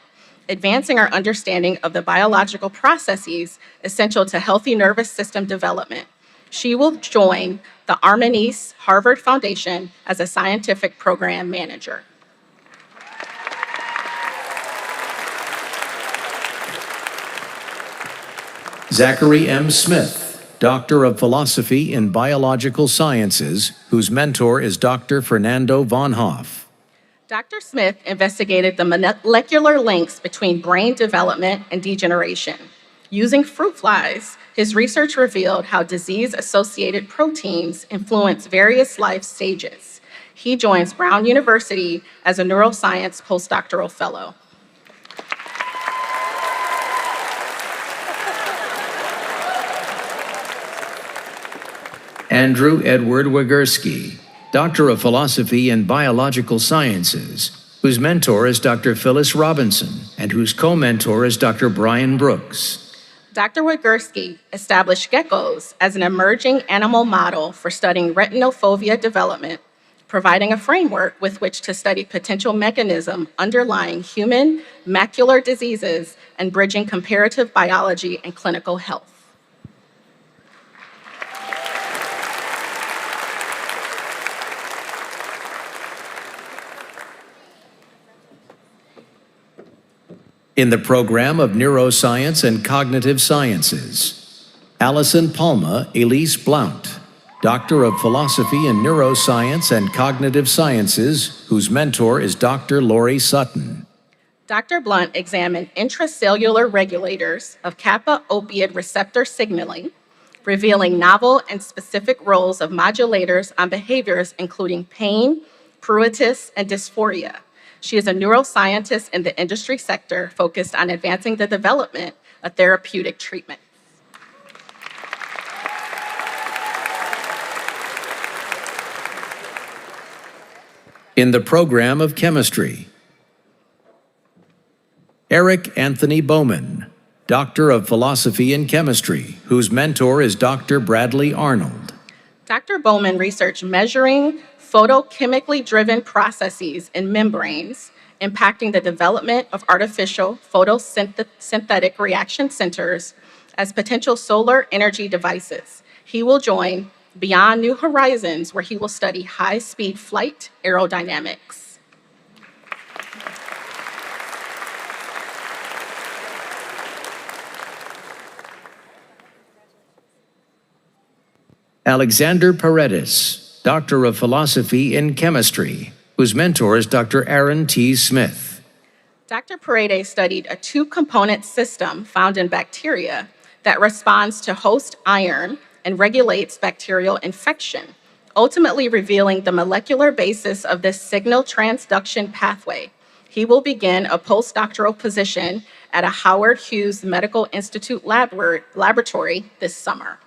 advancing our understanding of the biological processes essential to healthy nervous system development. She will join the Armanese Harvard Foundation as a scientific program manager. Zachary M. Smith, Doctor of Philosophy in Biological Sciences, whose mentor is Dr. Fernando von Hoff. Dr. Smith investigated the molecular links between brain development and degeneration. Using fruit flies, his research revealed how disease-associated proteins influence various life stages. He joins Brown University as a neuroscience postdoctoral fellow. Andrew Edward Wigurski, Doctor of Philosophy in Biological Sciences, whose mentor is Dr. Phyllis Robinson and whose co-mentor is Dr. Brian Brooks. Dr. Wigurski established geckos as an emerging animal model for studying retinophobia development, providing a framework with which to study potential mechanism underlying human macular diseases and bridging comparative biology and clinical health. In the program of Neuroscience and Cognitive Sciences, Allison Palma Elise Blount, Doctor of Philosophy in Neuroscience and Cognitive Sciences, whose mentor is Dr. Lori Sutton. Dr. Blount examined intracellular regulators of kappa opioid receptor signaling, revealing novel and specific roles of modulators on behaviors including pain, pruritus, and dysphoria. She is a neuroscientist in the industry sector focused on advancing the development of therapeutic treatment. In the program of Chemistry, Eric Anthony Bowman, Doctor of Philosophy in Chemistry, whose mentor is Dr. Bradley Arnold. Dr. Bowman researched measuring photochemically driven processes in membranes impacting the development of artificial photosynthetic reaction centers as potential solar energy devices. He will join Beyond New Horizons, where he will study high-speed flight aerodynamics. Alexander Paredes, Doctor of Philosophy in Chemistry, whose mentor is Dr. Aaron T. Smith. Dr. Paredes studied a two-component system found in bacteria that responds to host iron and regulates bacterial infection, ultimately revealing the molecular basis of this signal transduction pathway. He will begin a postdoctoral position at a Howard Hughes Medical Institute laboratory this summer.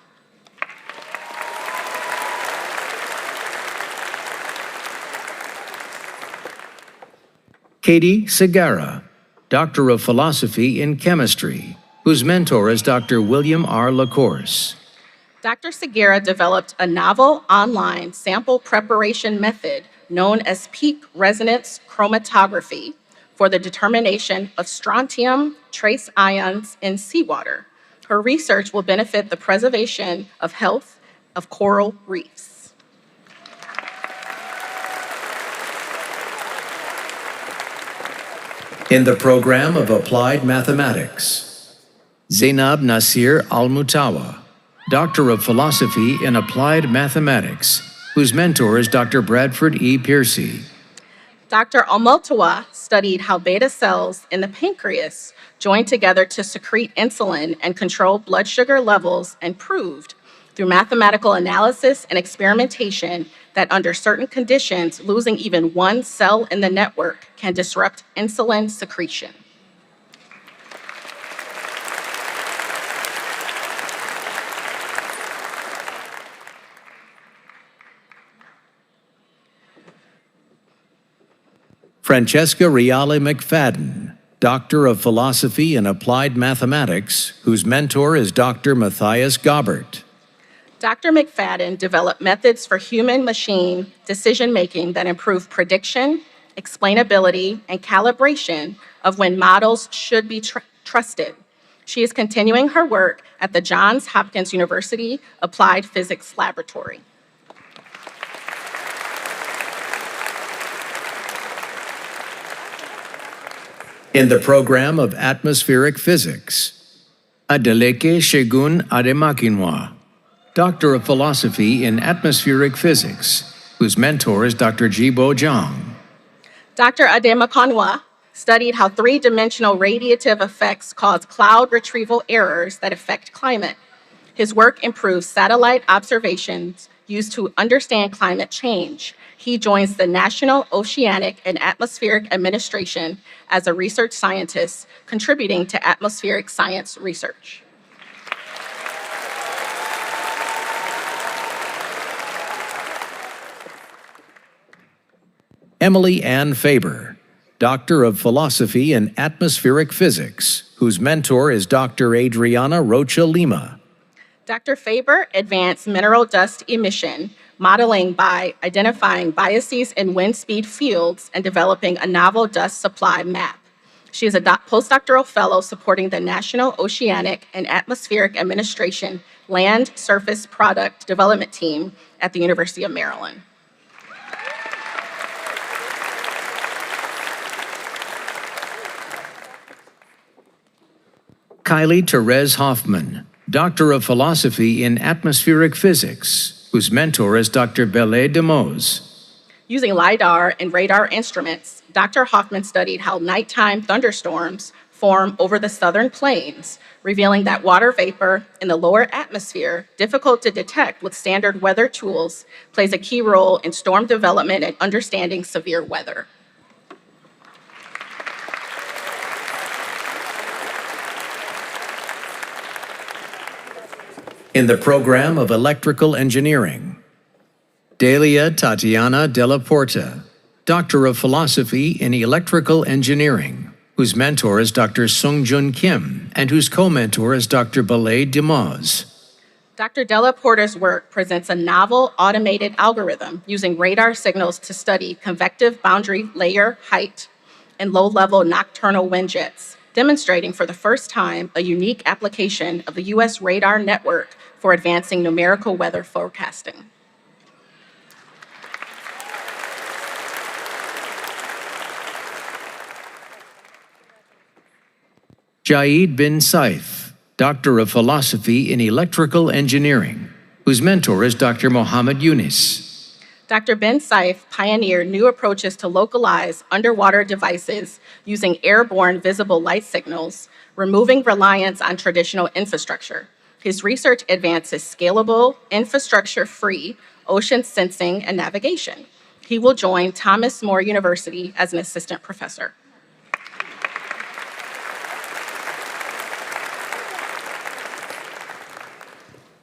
Katie Segara, Doctor of Philosophy in Chemistry, whose mentor is Dr. William R. LaCourse. Dr. Segura developed a novel online sample preparation method known as peak resonance chromatography for the determination of strontium trace ions in seawater. Her research will benefit the preservation of health of coral reefs. In the program of Applied Mathematics, Zainab Nasir Al-Mutawa, Doctor of Philosophy in Applied Mathematics, whose mentor is Dr. Bradford E. Piercy. Dr. Almutawa studied how beta cells in the pancreas join together to secrete insulin and control blood sugar levels, and proved through mathematical analysis and experimentation that under certain conditions, losing even one cell in the network can disrupt insulin secretion. Francesca Riale McFadden, Doctor of Philosophy in Applied Mathematics, whose mentor is Dr. Matthias Gobert. Dr. McFadden developed methods for human-machine decision-making that improve prediction, explainability, and calibration of when models should be trusted. She is continuing her work at the Johns Hopkins University Applied Physics Laboratory. In the program of Atmospheric Physics, Adeleke Shegun Ademakinwa, Doctor of Philosophy in Atmospheric Physics, whose mentor is Dr. Jibo Zhang. Dr. Ademakinwa studied how three-dimensional radiative effects cause cloud retrieval errors that affect climate. His work improves satellite observations used to understand climate change. He joins the National Oceanic and Atmospheric Administration as a research scientist, contributing to atmospheric science research. Emily Ann Faber, Doctor of Philosophy in Atmospheric Physics, whose mentor is Dr. Adriana Rocha Lima. Dr. Faber advanced mineral dust emission modeling by identifying biases in wind speed fields and developing a novel dust supply map. She is a postdoctoral fellow supporting the National Oceanic and Atmospheric Administration Land Surface Product Development Team at the University of Maryland. Kylie Therese Hoffman, Doctor of Philosophy in Atmospheric Physics, whose mentor is Dr. Bele Demoz. Using LIDAR and radar instruments, Dr. Hoffman studied how nighttime thunderstorms form over the southern plains, revealing that water vapor in the lower atmosphere, difficult to detect with standard weather tools, plays a key role in storm development and understanding severe weather. In the program of Electrical Engineering, Delia Tatiana Della Porta, Doctor of Philosophy in Electrical Engineering, whose mentor is Dr. Sung-Jun Kim, and whose co-mentor is Dr. Bele Demoz. Dr. Della Porta's work presents a novel automated algorithm using radar signals to study convective boundary layer height and low-level nocturnal wind jets, demonstrating for the first time a unique application of the U.S. radar network for advancing numerical weather forecasting. Jaid bin Saif, Doctor of Philosophy in Electrical Engineering, whose mentor is Dr. Mohammed Yunus. Dr. Ben Seif pioneered new approaches to localize underwater devices using airborne visible light signals, removing reliance on traditional infrastructure. His research advances scalable, infrastructure-free ocean sensing and navigation. He will join Thomas More University as an assistant professor.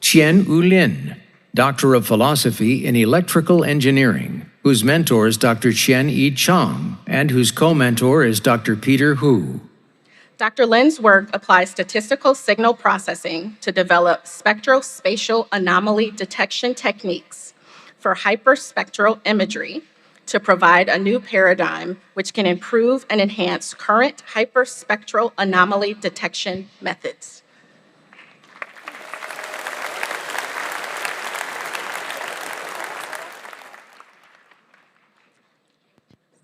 Chien Wu Lin, Doctor of Philosophy in Electrical Engineering, whose mentor is Dr. Chen Yi Chang, and whose co-mentor is Dr. Peter Hu. Dr. Lin's work applies statistical signal processing to develop spectrospatial anomaly detection techniques for hyperspectral imagery to provide a new paradigm which can improve and enhance current hyperspectral anomaly detection methods.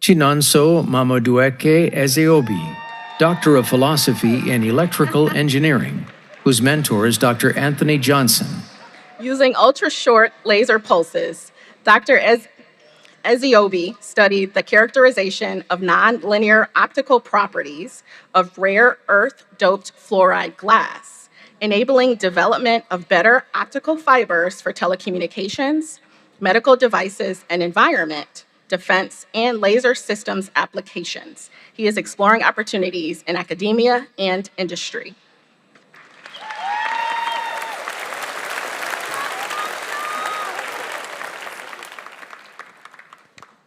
Chinonso Mamadueke Ezeobi, Doctor of Philosophy in Electrical Engineering, whose mentor is Dr. Anthony Johnson. Using ultra-short laser pulses, Dr. Ezeobi studied the characterization of nonlinear optical properties of rare earth-doped fluoride glass, enabling development of better optical fibers for telecommunications, medical devices and environment, defense, and laser systems applications. He is exploring opportunities in academia and industry.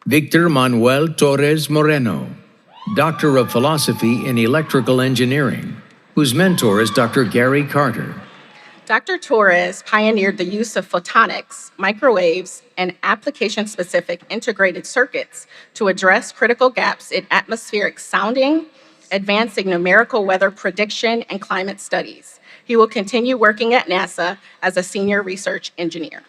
Victor Manuel Torres Moreno, Doctor of Philosophy in Electrical Engineering, whose mentor is Dr. Gary Carter. Dr. Torres pioneered the use of photonics, microwaves, and application-specific integrated circuits to address critical gaps in atmospheric sounding, advancing numerical weather prediction and climate studies. He will continue working at NASA as a senior research engineer.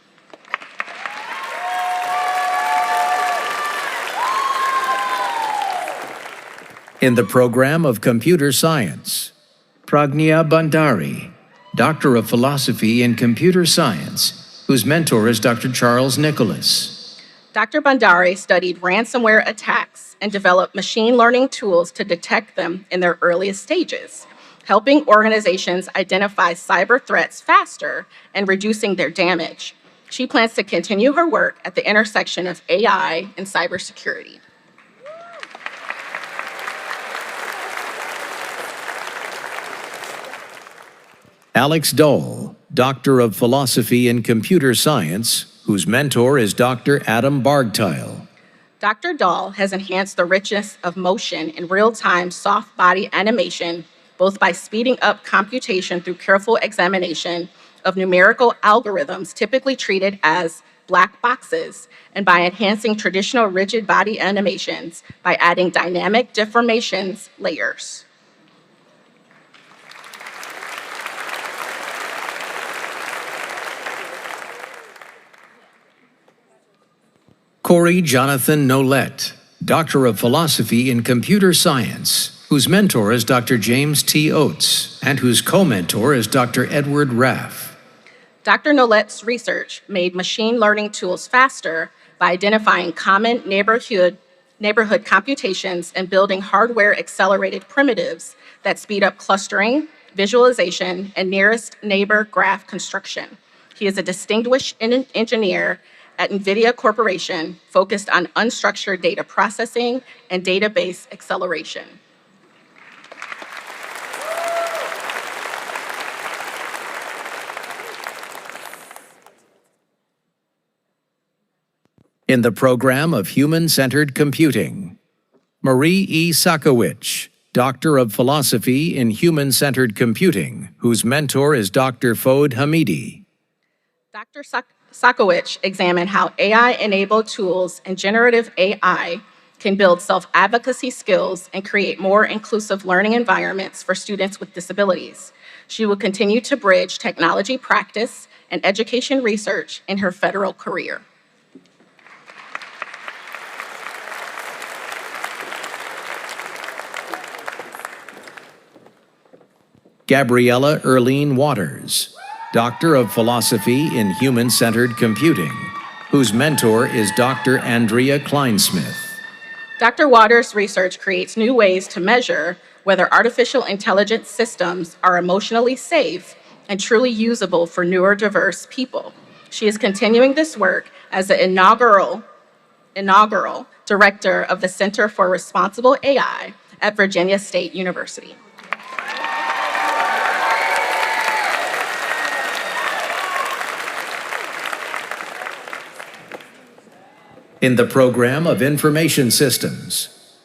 In the program of Computer Science, Pragnya Bandari, Doctor of Philosophy in Computer Science, whose mentor is Dr. Charles Nicholas. Dr. Bandari studied ransomware attacks and developed machine learning tools to detect them in their earliest stages, helping organizations identify cyber threats faster and reducing their damage. She plans to continue her work at the intersection of AI and cybersecurity. Alex Dole, Doctor of Philosophy in Computer Science, whose mentor is Dr. Adam Bargtile. Dr. Dahl has enhanced the richness of motion in real-time soft body animation, both by speeding up computation through careful examination of numerical algorithms typically treated as black boxes, and by enhancing traditional rigid body animations by adding dynamic deformations layers. Corey Jonathan Nolette, Doctor of Philosophy in Computer Science, whose mentor is Dr. James T. Oates, and whose co-mentor is Dr. Edward Raff. Dr. Nolette's research made machine learning tools faster by identifying common neighborhood computations and building hardware-accelerated primitives that speed up clustering, visualization, and nearest neighbor graph construction. He is a distinguished engineer at NVIDIA Corporation focused on unstructured data processing and database acceleration. In the program of Human-Centered Computing, Marie E. Sakowicz, Doctor of Philosophy in Human-Centered Computing, whose mentor is Dr. Fode Hamidi. Dr. Sakowicz examined how AI-enabled tools and generative AI can build self-advocacy skills and create more inclusive learning environments for students with disabilities. She will continue to bridge technology practice and education research in her federal career. Gabriella Erlene Waters, Doctor of Philosophy in Human-Centered Computing, whose mentor is Dr. Andrea Kleinsmith. Dr. Waters' research creates new ways to measure whether artificial intelligence systems are emotionally safe and truly usable for neurodiverse people. She is continuing this work as the inaugural director of the Center for Responsible AI at Virginia State University. In the program of Information Systems,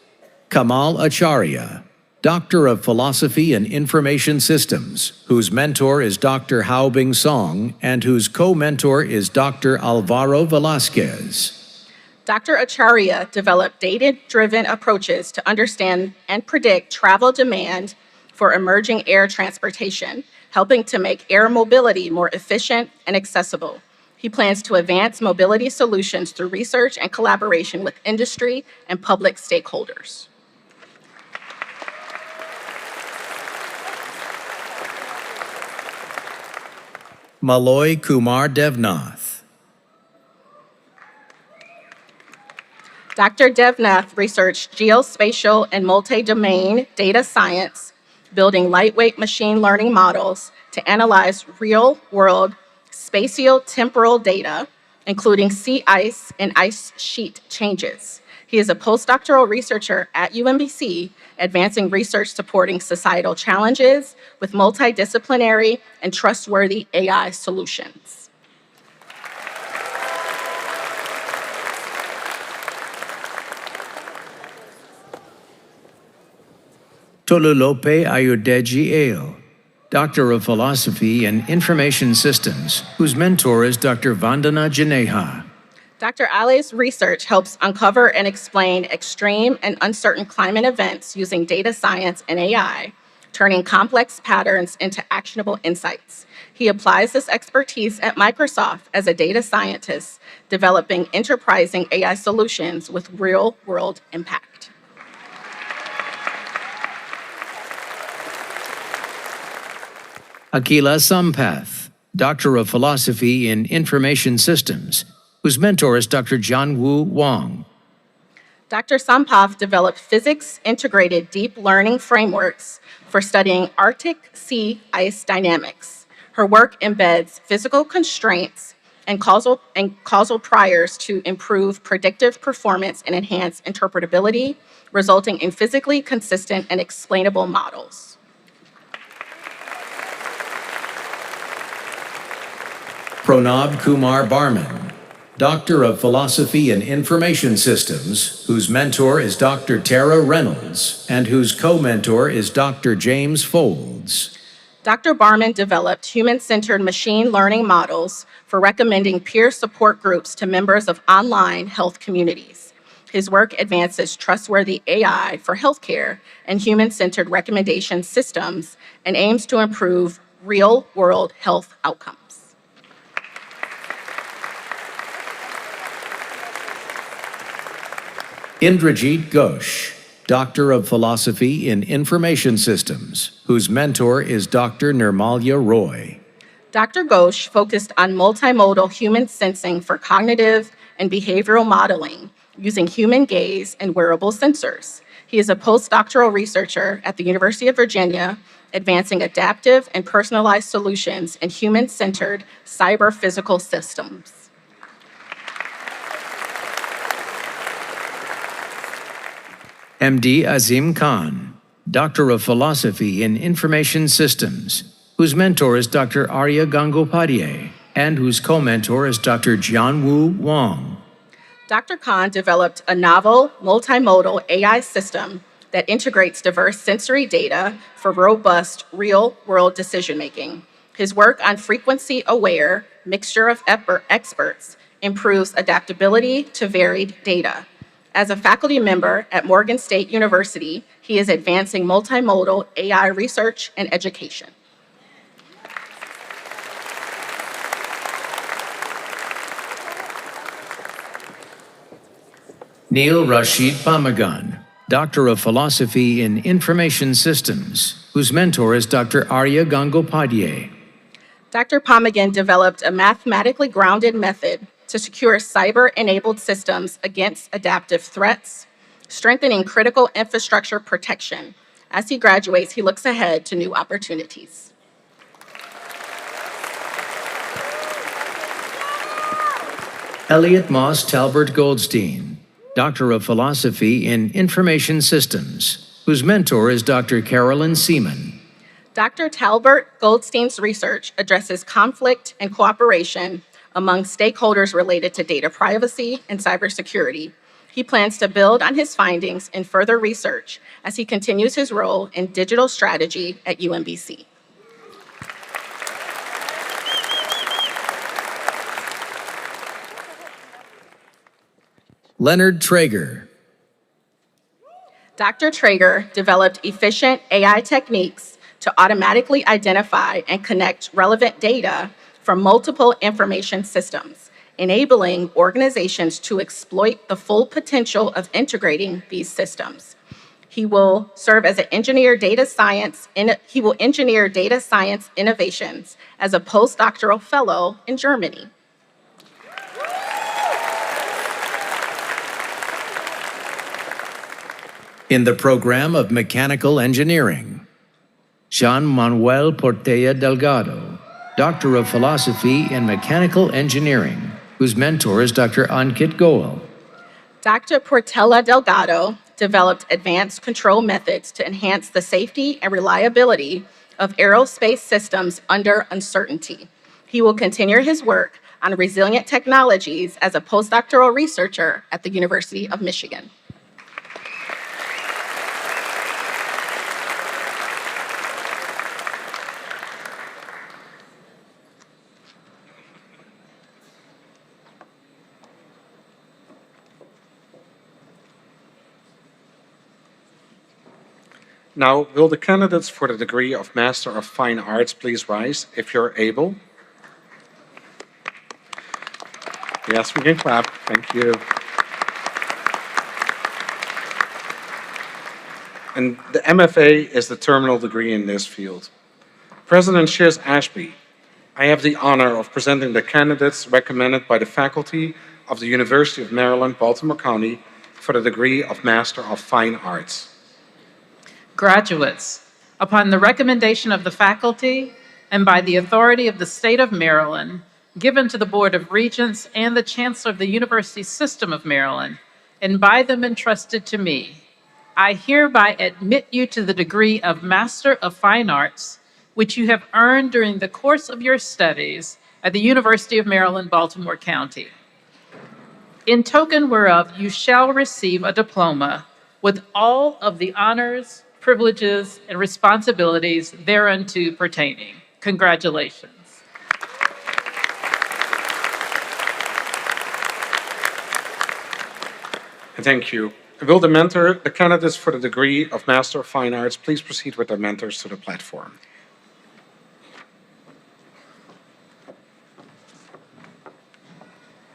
Kamal Acharya, Doctor of Philosophy and Information Systems, whose mentor is Dr. Haobing Song and whose co-mentor is Dr. Alvaro Velasquez. Dr. Acharya developed data-driven approaches to understand and predict travel demand for emerging air transportation, helping to make air mobility more efficient and accessible. He plans to advance mobility solutions through research and collaboration with industry and public stakeholders. Maloy Kumar Devnath. Dr. Devnath researched geospatial and multi-domain data science, building lightweight machine learning models to analyze real-world spatio-temporal data, including sea ice and ice sheet changes. He is a postdoctoral researcher at UMBC, advancing research supporting societal challenges with multidisciplinary and trustworthy AI solutions. Tolulope Ayodeji Ale, Doctor of Philosophy and Information Systems, whose mentor is Dr. Vandana Janeja. Dr. Ale's research helps uncover and explain extreme and uncertain climate events using data science and AI, turning complex patterns into actionable insights. He applies this expertise at Microsoft as a data scientist, developing enterprising AI solutions with real-world impact. Akila Sampath, Doctor of Philosophy in Information Systems, whose mentor is Dr. Jianwu Wang. Dr. Sampath developed physics-integrated deep learning frameworks for studying Arctic sea ice dynamics. Her work embeds physical constraints and causal priors to improve predictive performance and enhance interpretability, resulting in physically consistent and explainable models. Pranab Kumar Barman, Doctor of Philosophy and Information Systems, whose mentor is Dr. Tara Reynolds and whose co-mentor is Dr. James Folds. Dr. Barman developed human-centered machine learning models for recommending peer support groups to members of online health communities. His work advances trustworthy AI for healthcare and human-centered recommendation systems and aims to improve real-world health outcomes. Indrajit Ghosh, Doctor of Philosophy in Information Systems, whose mentor is Dr. Nirmalya Roy. Dr. Ghosh focused on multimodal human sensing for cognitive and behavioral modeling using human gaze and wearable sensors. He is a postdoctoral researcher at the University of Virginia, advancing adaptive and personalized solutions in human-centered cyber-physical systems. MD Azim Khan, Doctor of Philosophy in Information Systems, whose mentor is Dr. Arya Gangopadhyay and whose co-mentor is Dr. Jianwu Wang. Dr. Khan developed a novel, multimodal AI system that integrates diverse sensory data for robust, real-world decision-making. His work on frequency-aware mixture of experts improves adaptability to varied data. As a faculty member at Morgan State University, he is advancing multimodal AI research and education. Neil Rashid Pamagan, Doctor of Philosophy in Information Systems, whose mentor is Dr. Arya Gangopadhyay. Dr. Pamagan developed a mathematically grounded method to secure cyber-enabled systems against adaptive threats, strengthening critical infrastructure protection. As he graduates, he looks ahead to new opportunities. Elliot Moss Talbert Goldstein, Doctor of Philosophy in Information Systems, whose mentor is Dr. Carolyn Seaman. Dr. Talbert Goldstein's research addresses conflict and cooperation among stakeholders related to data privacy and cybersecurity. He plans to build on his findings in further research as he continues his role in digital strategy at UMBC. Leonard Traeger. Dr. Traeger developed efficient AI techniques to automatically identify and connect relevant data from multiple information systems, enabling organizations to exploit the full potential of integrating these systems. He will serve as an engineer data science innovations as a postdoctoral fellow in Germany. In the program of Mechanical Engineering, Jean Manuel Portella Delgado, Doctor of Philosophy in Mechanical Engineering, whose mentor is Dr. Ankit Goel. Dr. Portella Delgado developed advanced control methods to enhance the safety and reliability of aerospace systems under uncertainty. He will continue his work on resilient technologies as a postdoctoral researcher at the University of Michigan. Now, will the candidates for the degree of Master of Fine Arts please rise if you're able? Yes, we can clap. Thank you. And the MFA is the terminal degree in this field. President Shears Ashby, I have the honor of presenting the candidates recommended by the faculty of the University of Maryland, Baltimore County for the degree of Master of Fine Arts. Graduates, upon the recommendation of the faculty and by the authority of the state of Maryland, given to the Board of Regents and the Chancellor of the University System of Maryland, and by them entrusted to me, I hereby admit you to the degree of Master of Fine Arts, which you have earned during the course of your studies at the University of Maryland, Baltimore County. In token whereof you shall receive a diploma with all of the honors, privileges, and responsibilities thereunto pertaining. Congratulations. Thank you. Will the candidates for the degree of Master of Fine Arts please proceed with their mentors to the platform?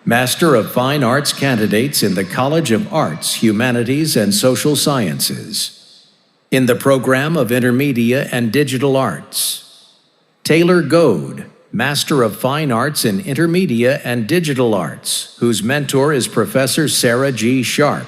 Master of Fine Arts candidates in the College of Arts, Humanities, and Social Sciences. In the program of Intermedia and Digital Arts, Taylor Goad, Master of Fine Arts in Intermedia and Digital Arts, whose mentor is Professor Sarah G. Sharp.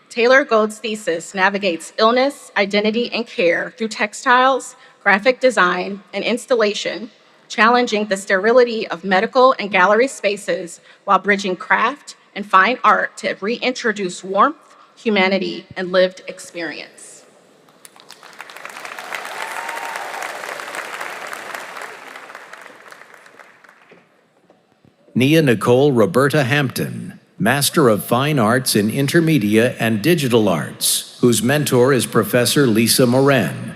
Taylor Goad's thesis navigates illness, identity, and care through textiles, graphic design, and installation, challenging the sterility of medical and gallery spaces while bridging craft and fine art to reintroduce warmth, humanity, and lived experience. Nia Nicole Roberta Hampton, Master of Fine Arts in Intermedia and Digital Arts, whose mentor is Professor Lisa Moran.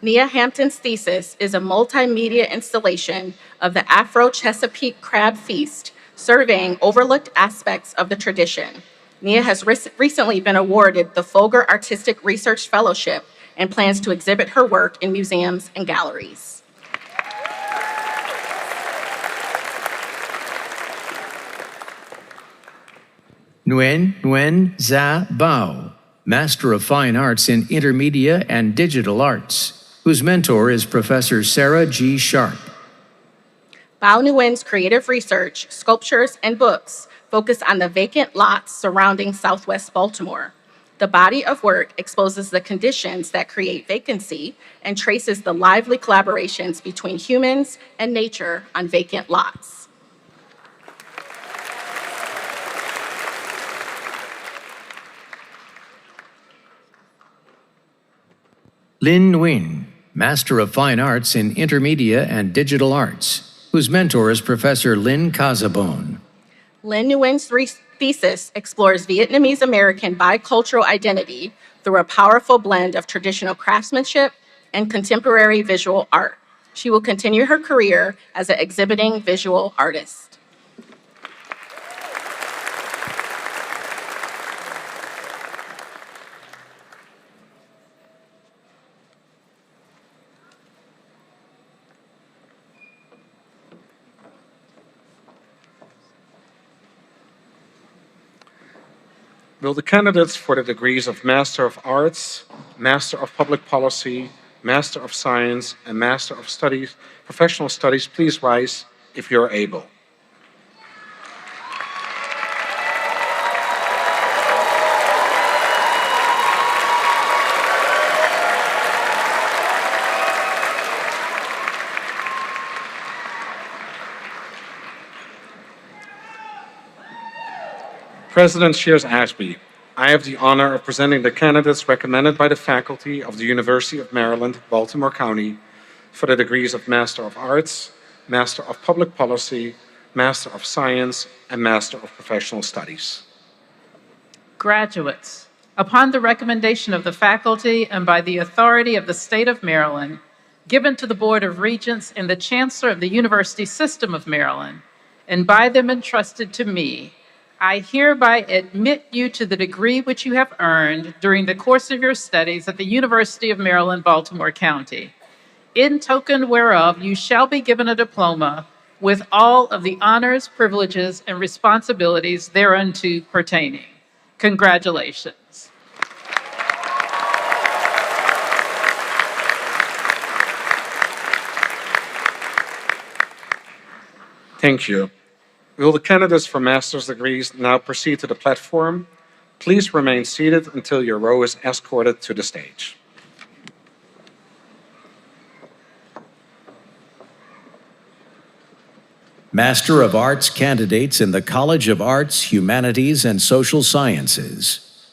Nia Hampton's thesis is a multimedia installation of the Afro-Chesapeake Crab Feast, surveying overlooked aspects of the tradition. Nia has recently been awarded the Folger Artistic Research Fellowship and plans to exhibit her work in museums and galleries. Nguyen Za Bao, Master of Fine Arts in Intermedia and Digital Arts, whose mentor is Professor Sarah G. Sharp. Bao Nguyen's creative research, sculptures, and books focus on the vacant lots surrounding Southwest Baltimore. The body of work exposes the conditions that create vacancy and traces the lively collaborations between humans and nature on vacant lots. Lin Nguyen, Master of Fine Arts in Intermedia and Digital Arts, whose mentor is Professor Lin Casabon. Lin Nguyen's thesis explores Vietnamese American bicultural identity through a powerful blend of traditional craftsmanship and contemporary visual art. She will continue her career as an exhibiting visual artist. Will the candidates for the degrees of Master of Arts, Master of Public Policy, Master of Science, and Master of Studies, Professional Studies, please rise if you're able. President Shears Ashby, I have the honor of presenting the candidates recommended by the faculty of the University of Maryland, Baltimore County, for the degrees of Master of Arts, Master of Public Policy, Master of Science, and Master of Professional Studies. Graduates, upon the recommendation of the faculty and by the authority of the state of Maryland, given to the Board of Regents and the Chancellor of the University System of Maryland, and by them entrusted to me, I hereby admit you to the degree which you have earned during the course of your studies at the University of Maryland, Baltimore County. In token whereof, you shall be given a diploma with all of the honors, privileges, and responsibilities thereunto pertaining. Congratulations. Thank you. Will the candidates for master's degrees now proceed to the platform? Please remain seated until your row is escorted to the stage. Master of Arts candidates in the College of Arts, Humanities, and Social Sciences.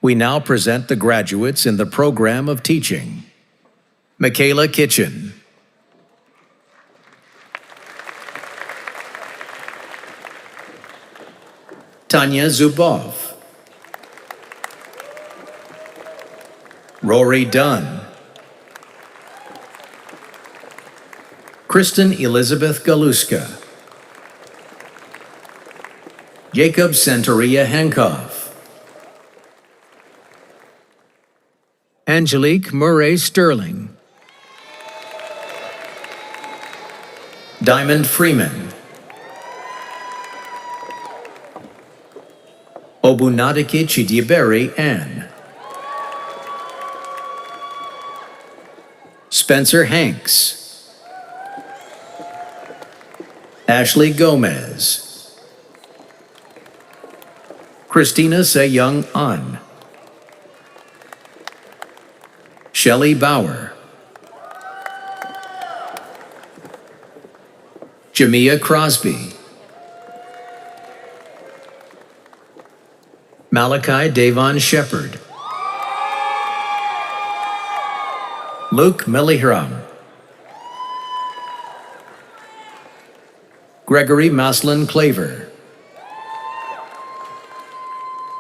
We now present the graduates in the program of teaching. Michaela Kitchen. Tanya Zubov. Rory Dunn. Kristen Elizabeth Galuska. Jacob Santoria Hankoff. Angelique Murray Sterling. Diamond Freeman. Obunadike Chidieberi Ann. Spencer Hanks. Ashley Gomez. Christina Seyung An. Shelley Bauer. Jamia Crosby. Malachi Davon Shepard. Luke Millihram. Gregory Maslin Claver.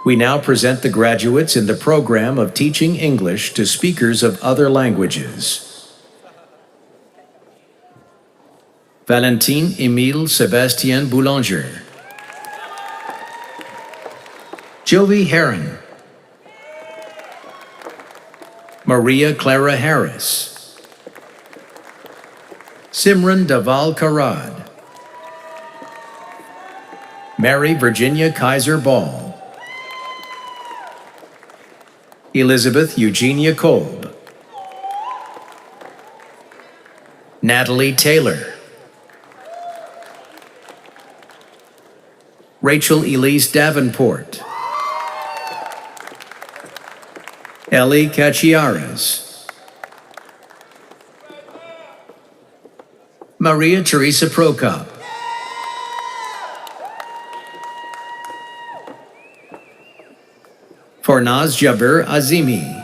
We now present the graduates in the program of teaching English to speakers of other languages. Valentin Emile Sébastien Boulanger. Jovi Heron. Maria Clara Harris. Simran Daval Karad. Mary Virginia Kaiser Ball. Elizabeth Eugenia Kolb. Natalie Taylor, Rachel Elise Davenport, Ellie Cachiaras, Maria Teresa Prokop, Fornaz Jabir Azimi.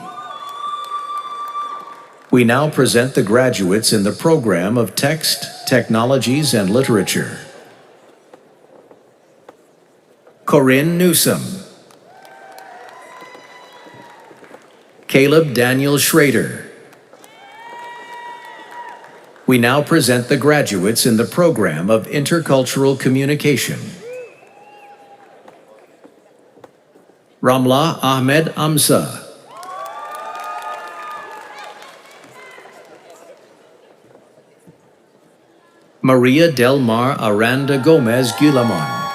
We now present the graduates in the program of Text, Technologies, and Literature. Corinne Newsom, Caleb Daniel Schrader. We now present the graduates in the program of Intercultural Communication. Ramla Ahmed Amsa, Maria Del Mar Aranda Gomez Gulamon,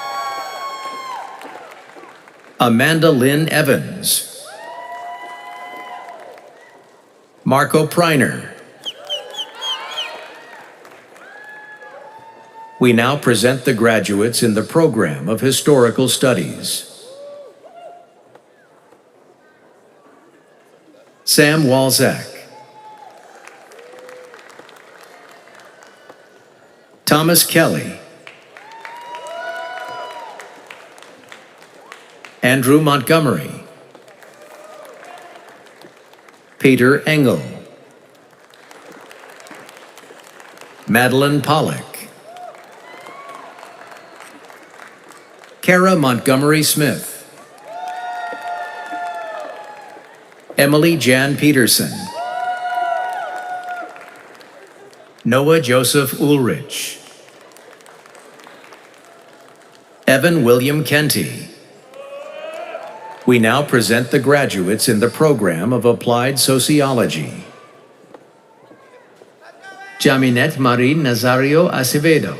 Amanda Lynn Evans, Marco Preiner. We now present the graduates in the program of Historical Studies. Sam Walzak, Thomas Kelly, Andrew Montgomery, Peter Engel, Madeline Pollock, Kara Montgomery Smith, Emily Jan Peterson, Noah Joseph Ulrich, Evan William Kenty. We now present the graduates in the program of Applied Sociology. Jaminet Marie Nazario Acevedo,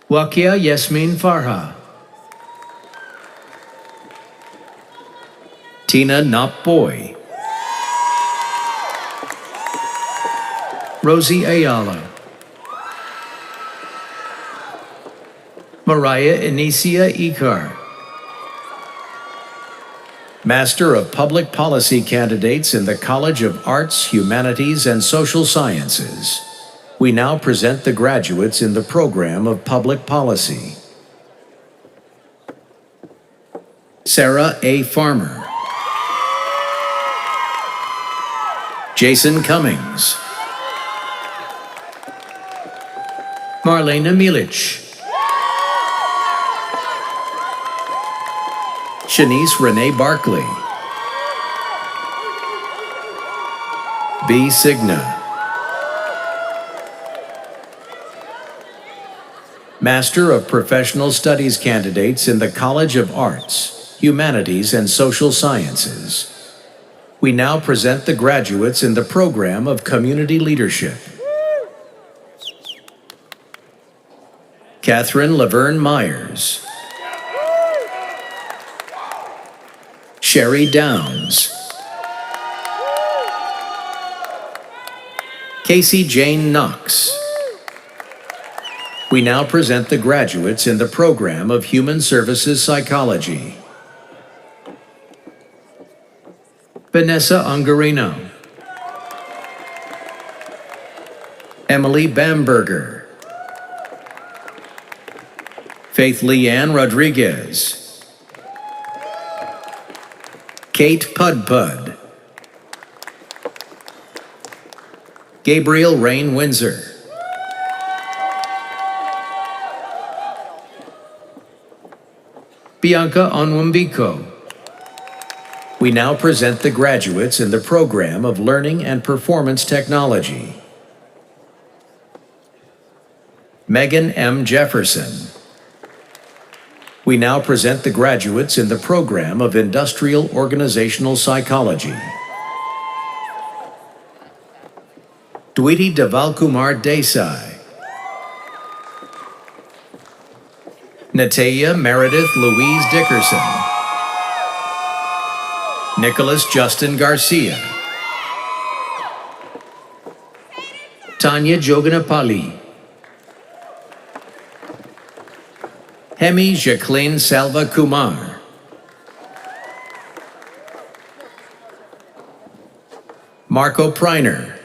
Wakia Yasmin Farha, Tina Nop Boy, Rosie Ayala, Mariah Inicia Ikar. Master of Public Policy candidates in the College of Arts, Humanities, and Social Sciences. We now present the graduates in the program of Public Policy. Sarah A. Farmer, Jason Cummings, Marlena Milic, Shanice Renee Barkley, B. Signa. Master of Professional Studies candidates in the College of Arts, Humanities, and Social Sciences. We now present the graduates in the program of Community Leadership. Catherine Laverne Myers, Sherry Downs, Casey Jane Knox. We now present the graduates in the program of Human Services Psychology. Vanessa Ungarino, Emily Bamberger, Faith Leanne Rodriguez, Kate Pudpud, Gabriel Rain Windsor, Bianca Onwumbiko. We now present the graduates in the program of Learning and Performance Technology. Megan M. Jefferson. We now present the graduates in the program of Industrial Organizational Psychology. Dwiti Devalkumar Desai. Natalia Meredith Louise Dickerson. Nicholas Justin Garcia, Tanya Joganapali. Hemi Jacqueline Salva Kumar. Marco Preiner.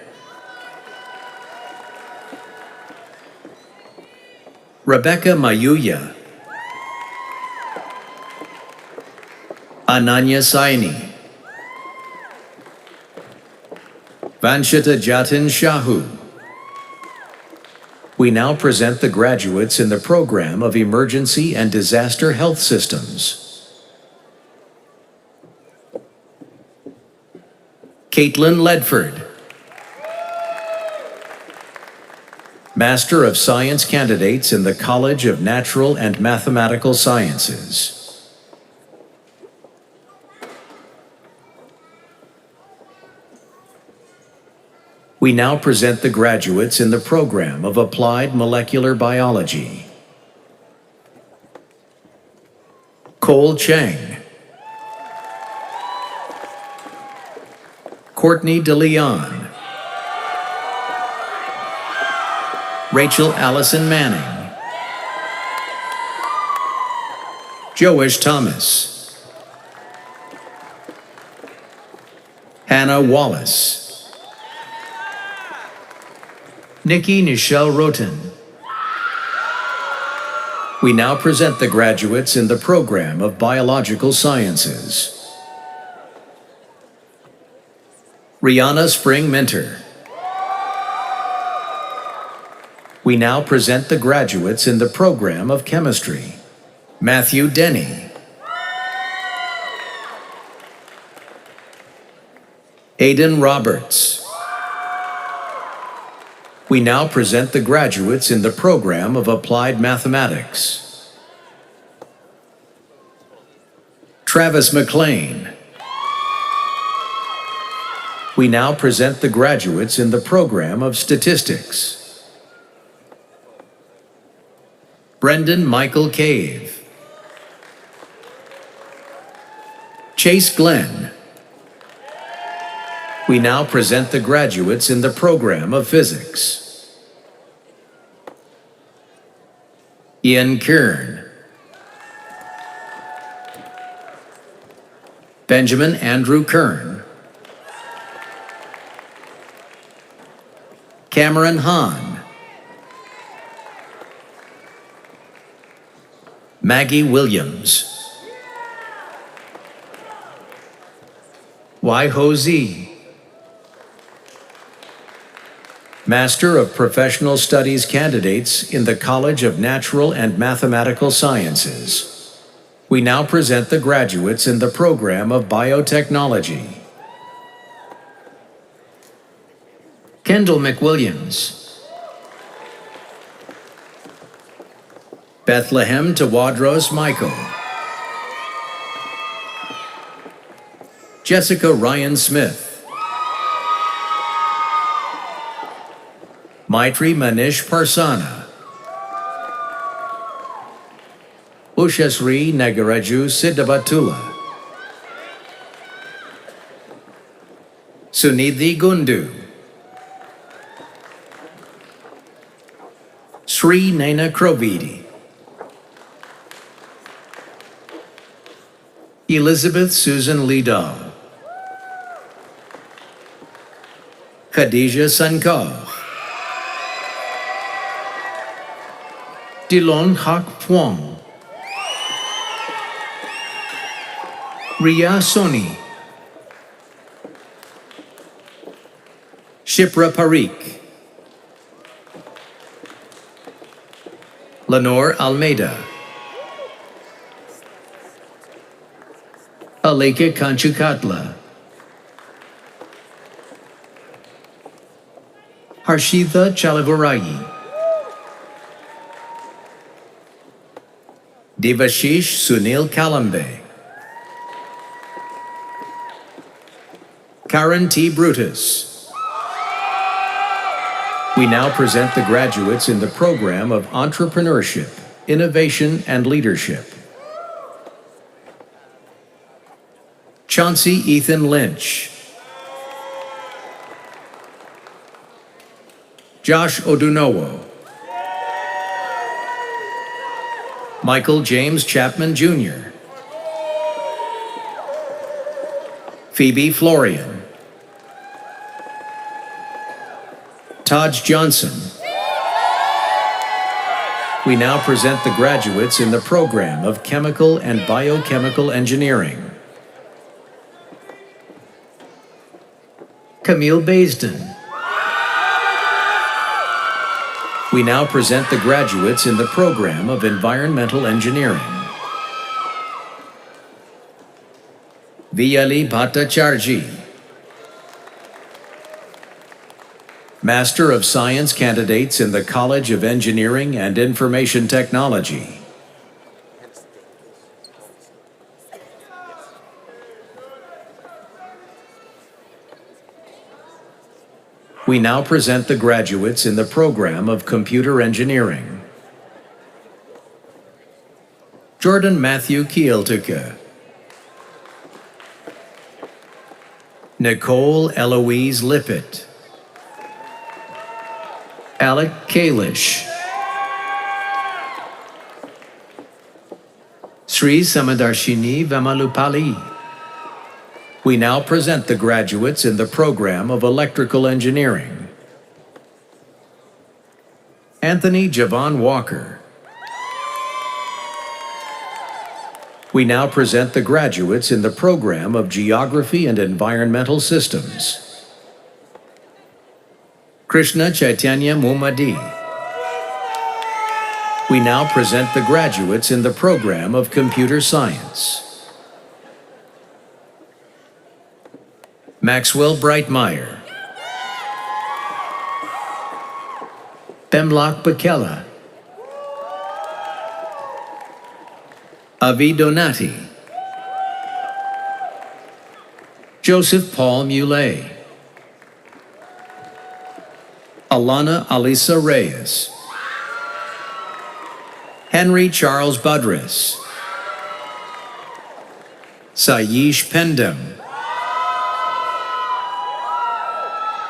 Rebecca Mayuya. Ananya Saini. Vanshita Jatin Shahu. We now present the graduates in the program of Emergency and Disaster Health Systems. Caitlin Ledford. Master of Science candidates in the College of Natural and Mathematical Sciences. We now present the graduates in the program of Applied Molecular Biology. Cole Chang. Courtney DeLeon. Rachel Allison Manning. Joish Thomas. Hannah Wallace. Nikki Nichelle Roten. We now present the graduates in the program of Biological Sciences. Rihanna Spring Minter. We now present the graduates in the program of Chemistry. Matthew Denny. Aidan Roberts. We now present the graduates in the program of Applied Mathematics. Travis McLean. We now present the graduates in the program of Statistics. Brendan Michael Cave. Chase Glenn. We now present the graduates in the program of Physics. Ian Kern. Benjamin Andrew Kern. Cameron Hahn. Maggie Williams. Wai-Ho Z. Master of Professional Studies candidates in the College of Natural and Mathematical Sciences. We now present the graduates in the program of Biotechnology. Kendall McWilliams. Bethlehem Tawadros Michael. Jessica Ryan Smith. Maitri Manish Parsana. Ushasri Nagaraju Siddhabatula. Sunidhi Gundu. Sri Naina Krovidi. Elizabeth Susan Lidaw. Khadija Sankar. Dilon Hak Phuong. Ria Soni. Shipra Parikh. Lenore Almeida. Aleka Kanchukatla. Harshitha Chalavarayi. Devashish Sunil Kalambe. Karen T. Brutus. We now present the graduates in the program of Entrepreneurship, Innovation, and Leadership. Chauncey Ethan Lynch. Josh Odunowo, Michael James Chapman Jr., Phoebe Florian, Taj Johnson. We now present the graduates in the program of Chemical and Biochemical Engineering. Camille Baisden. We now present the graduates in the program of Environmental Engineering. Viyali Bhattacharjee, Master of Science candidates in the College of Engineering and Information Technology. We now present the graduates in the program of Computer Engineering. Jordan Matthew Kieltuke, Nicole Eloise Lippett, Alec Kalish, Sri Samadarshini Vamalupali. We now present the graduates in the program of Electrical Engineering. Anthony Javon Walker. We now present the graduates in the program of Geography and Environmental Systems. Krishna Chaitanya Mumadi. We now present the graduates in the program of Computer Science. Maxwell Brightmeyer, Pemlock Bakela, Avi Donati, Joseph Paul Muley, Alana Alisa Reyes, Henry Charles Budris, Sayish Pendem,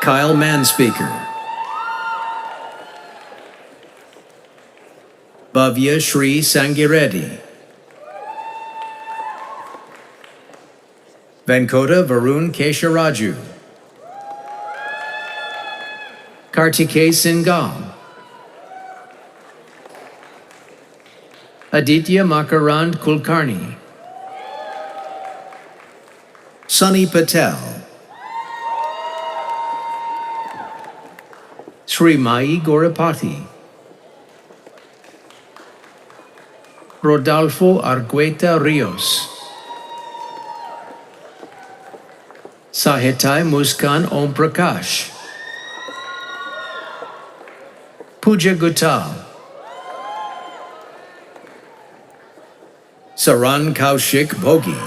Kyle Manspeaker, Bhavya Shri Sangireddy, Venkota Varun Kesharaju, Kartikeya Singhal, Aditya Makarand Kulkarni, Sunny Patel, Sri Mai Gorapati, Rodolfo Argueta Rios, Sahitai Muskan Om Prakash, Pooja Guttal, Saran Kaushik Bhogi,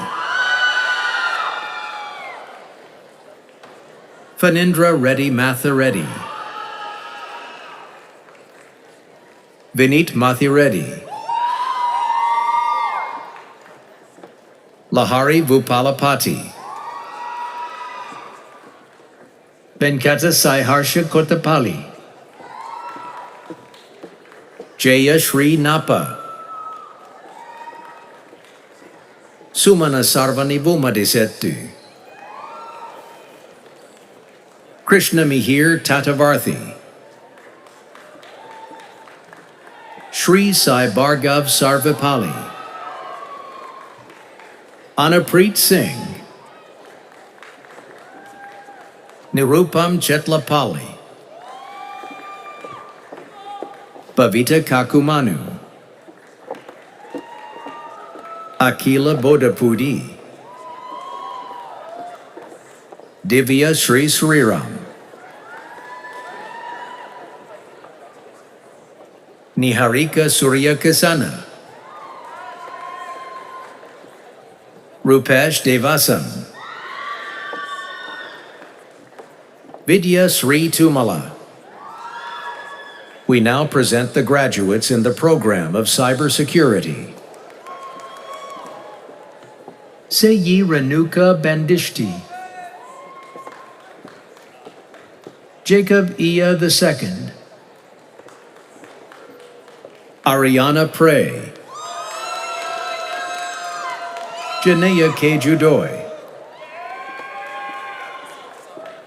Fanindra Reddy Mathareddy, Vinit Mathireddy, Lahari Vupalapati, Venkata Saiharsha Kotapalli, Jaya Shri Napa, Sumana Sarvani Vumadisettu, Krishna Mihir Tatavarthi, Shri Sai Bhargav Sarvapalli, Anapreet Singh, Nirupam Chetlapalli, Bhavita Kakumanu, Akila Bodapudi, Divya Sri Sriram, Niharika Surya Kasana, Rupesh Devasam, Vidya Sri Tumala. We now present the graduates in the program of Cybersecurity. Seyi Renuka Bandishti, Jacob Iya II, Ariana Prey, Janea K. Judoy,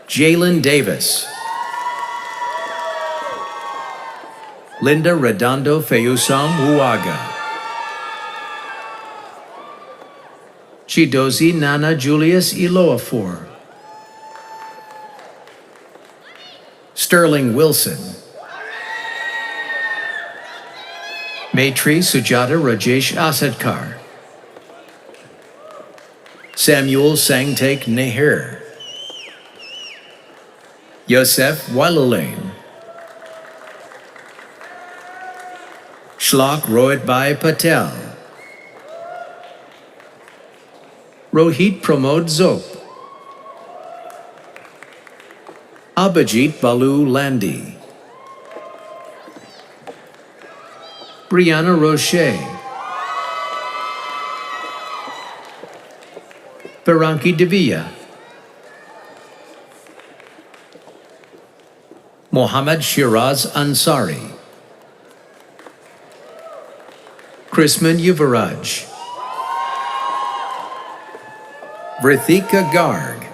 Jalen Davis, Linda Redondo Feyusam Uaga, Chidozi Nana Julius Iloafor, Sterling Wilson, Maitri Sujata Rajesh Asadkar, Samuel Sangtek Nehir, Yosef Walulain, Shlok Rohitbhai Patel, Rohit Pramod Zop, Abhijit Balu Landi, Brianna Roche, Baranki Devia, Mohammad Shiraz Ansari, Krisman Yuvaraj, Vrithika Garg,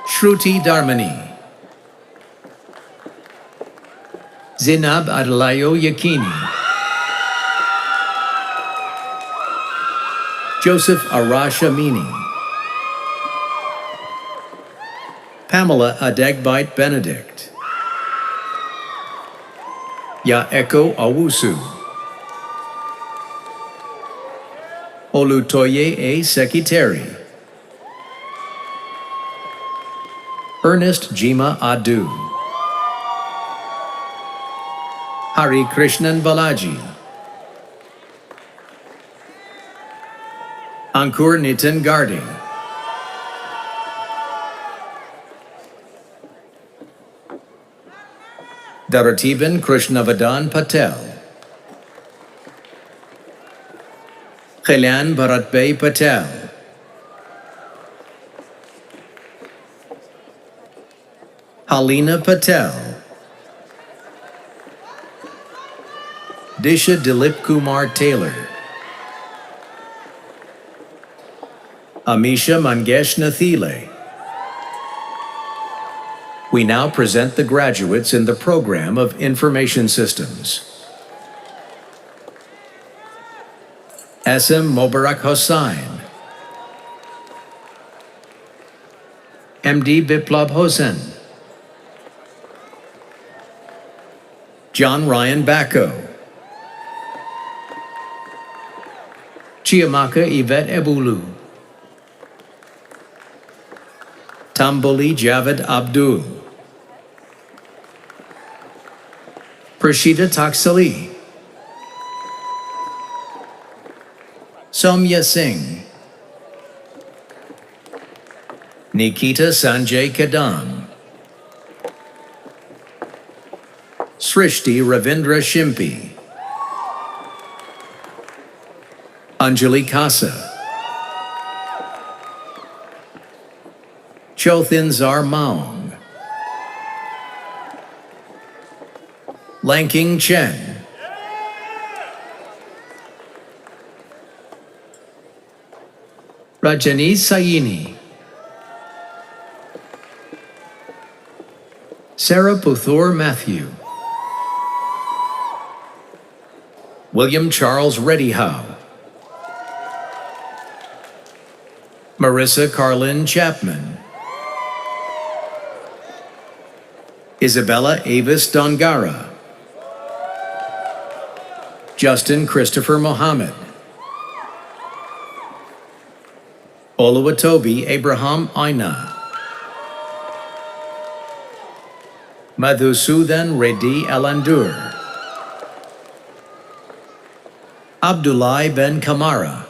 Shruti Dharmani, Zinab Adelayo Yakini, Joseph Arash Amini, Pamela Adegbite Benedict, Yaeko Awusu, Olutoye A. Sekiteri, Ernest Jima Adu, Hari Krishnan Balaji, Ankur Nitin Gardi, Daratiban Krishnavadan Patel, Khalan Bharatbhai Patel, Halina Patel, Disha Dilip Kumar Taylor, Amisha Mangesh Nathile. We now present the graduates in the program of Information Systems. SM Mobarak Hossain, MD Biplab Hossain, John Ryan Bacco, Chiamaka Yvette Ebulu, Tamboli Javed Abdul, Prashida Taksali, Soumya Singh, Nikita Sanjay Kadam, Srishti Ravindra Shimpi, Anjali Kasa, Chothin Zar Maung, Lanking Chen, Rajani Sayini, Sarah Puthur Matthew, William Charles Reddyhow, Marissa Carlin Chapman, Isabella Avis Dongara, Justin Christopher Mohammed, Oluwatobi Abraham Aina, Madhusudan Reddy Alandur, Abdullah Ben Kamara,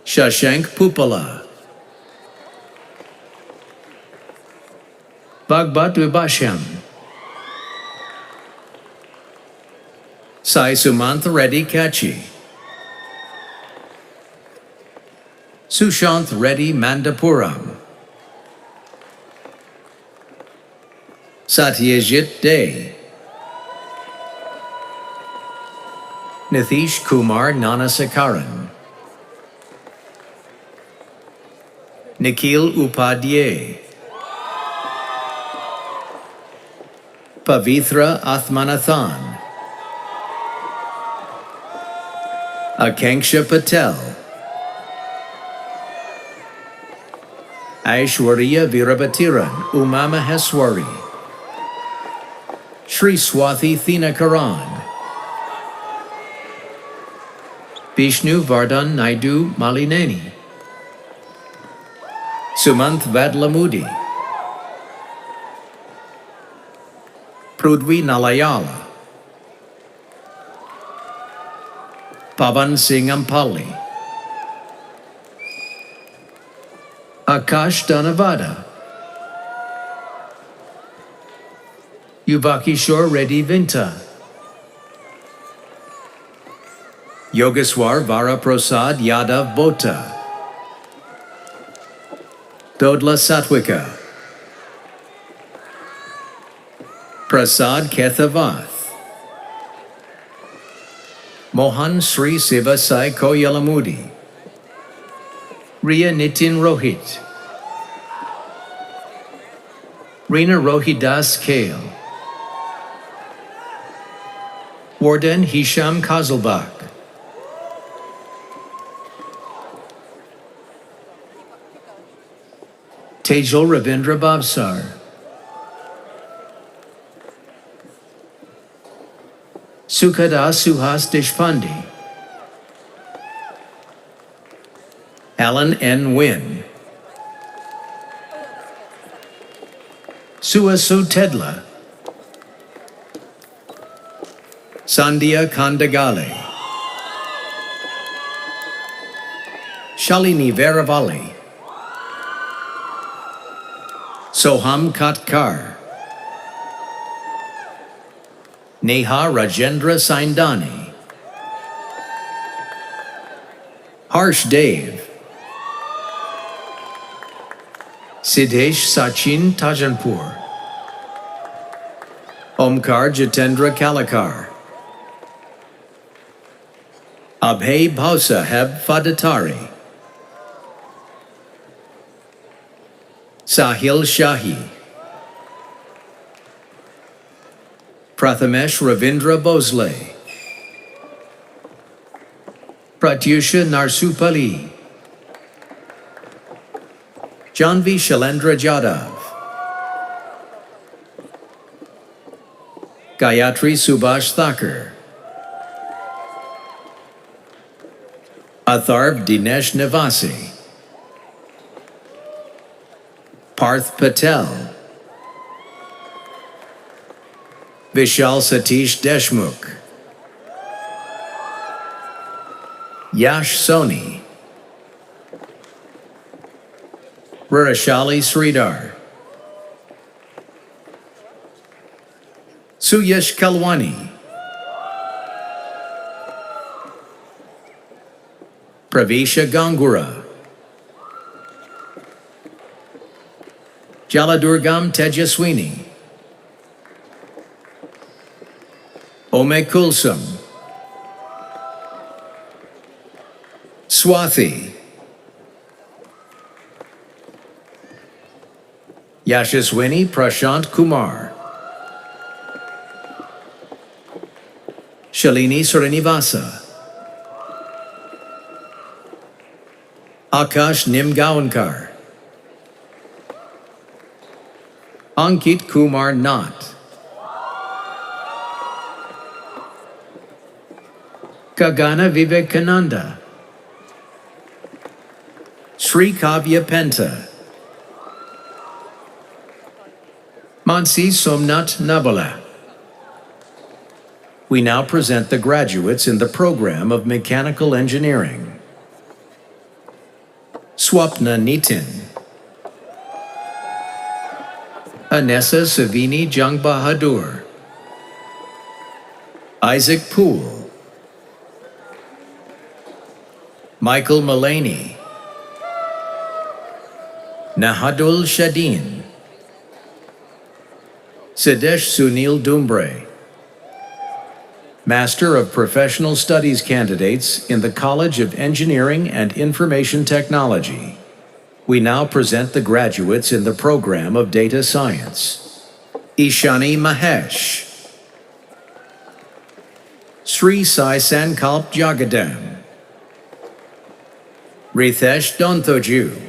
Shashank Pupala, Bhagbat Vibhasham, Sai Sumantha Reddy Kachi, Sushanth Reddy Mandapuram, Satyajit Day, Nithish Kumar Nanasekaran, Nikhil Upadhyay, Pavitra Athmanathan, Akanksha Patel, Aishwarya Virabatiran Uma Maheswari, Shri Swathi Thinakaran, Vishnu Vardhan Naidu Malineni, Sumanth Vadlamudi, Prudvi Nalayala, Pavan Singh Ampali, Akash Dhanavada, Yuvakishore Reddy Vinta, Yogeswar Varaprasad Yadav Bota, Dodla Satwika, Prasad Kethavath, Mohan Sri Siva Sai Koyalamudi, Ria Nitin Rohit, Reena Rohidas Kale, Warden Hisham Kazelbach, Tejal Ravindra Babsar, Sukhada Suhas Deshpande, Alan N. Wynn, Suasu Tedla, Sandhya Kandagale, Shalini Veravali, Soham Katkar, Neha Rajendra Saindani, Harsh Dev, Siddhesh Sachin Tajanpur, Omkar Jitendra Kalakar, Abhay Bhausaheb Fadatari, Sahil Shahi, Prathamesh Ravindra Bosle, Pratyusha Narsupali, Janvi Shalendra Jadhav, Gayatri Subhash Thakur, Atharv Dinesh Nivasi, Parth Patel, Vishal Satish Deshmukh, Yash Soni, Rurashali Sridhar, Suyash Kalwani, Pravisha Gangura, Jaladurgam Tejaswini, Ome Kulsum, Swathi, Yashaswini Prashant Kumar, Shalini Srinivasa, Akash Nimgaonkar, Ankit Kumar Nath, Kagana Vivekananda, Sri Kavya Penta, Mansi Somnath Nabala. We now present the graduates in the program of Mechanical Engineering. Swapna Nitin, Anessa Savini Jung Bahadur, Isaac Poole, Michael Mullaney, Nahadul Shadeen, Sidesh Sunil Dumbre, Master of Professional Studies candidates in the College of Engineering and Information Technology. We now present the graduates in the program of Data Science. Ishani Mahesh, Sri Sai Sankalp Jagadam, Ritesh Donthoju,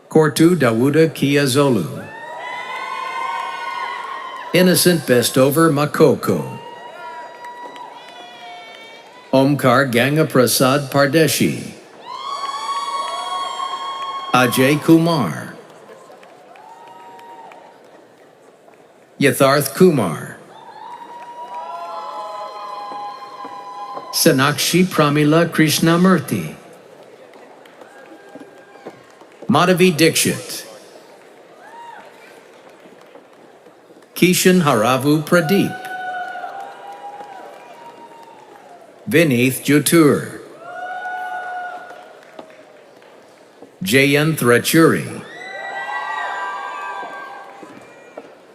Kortu Dawuda Kiazolu, Innocent Bestover Makoko, Omkar Gangaprasad Pardeshi, Ajay Kumar, Yatharth Kumar, Sanakshi Pramila Krishnamurthy, Madhavi Dixit, Kishan Haravu Pradeep, Vineeth Jutur, Jayanth Rachuri,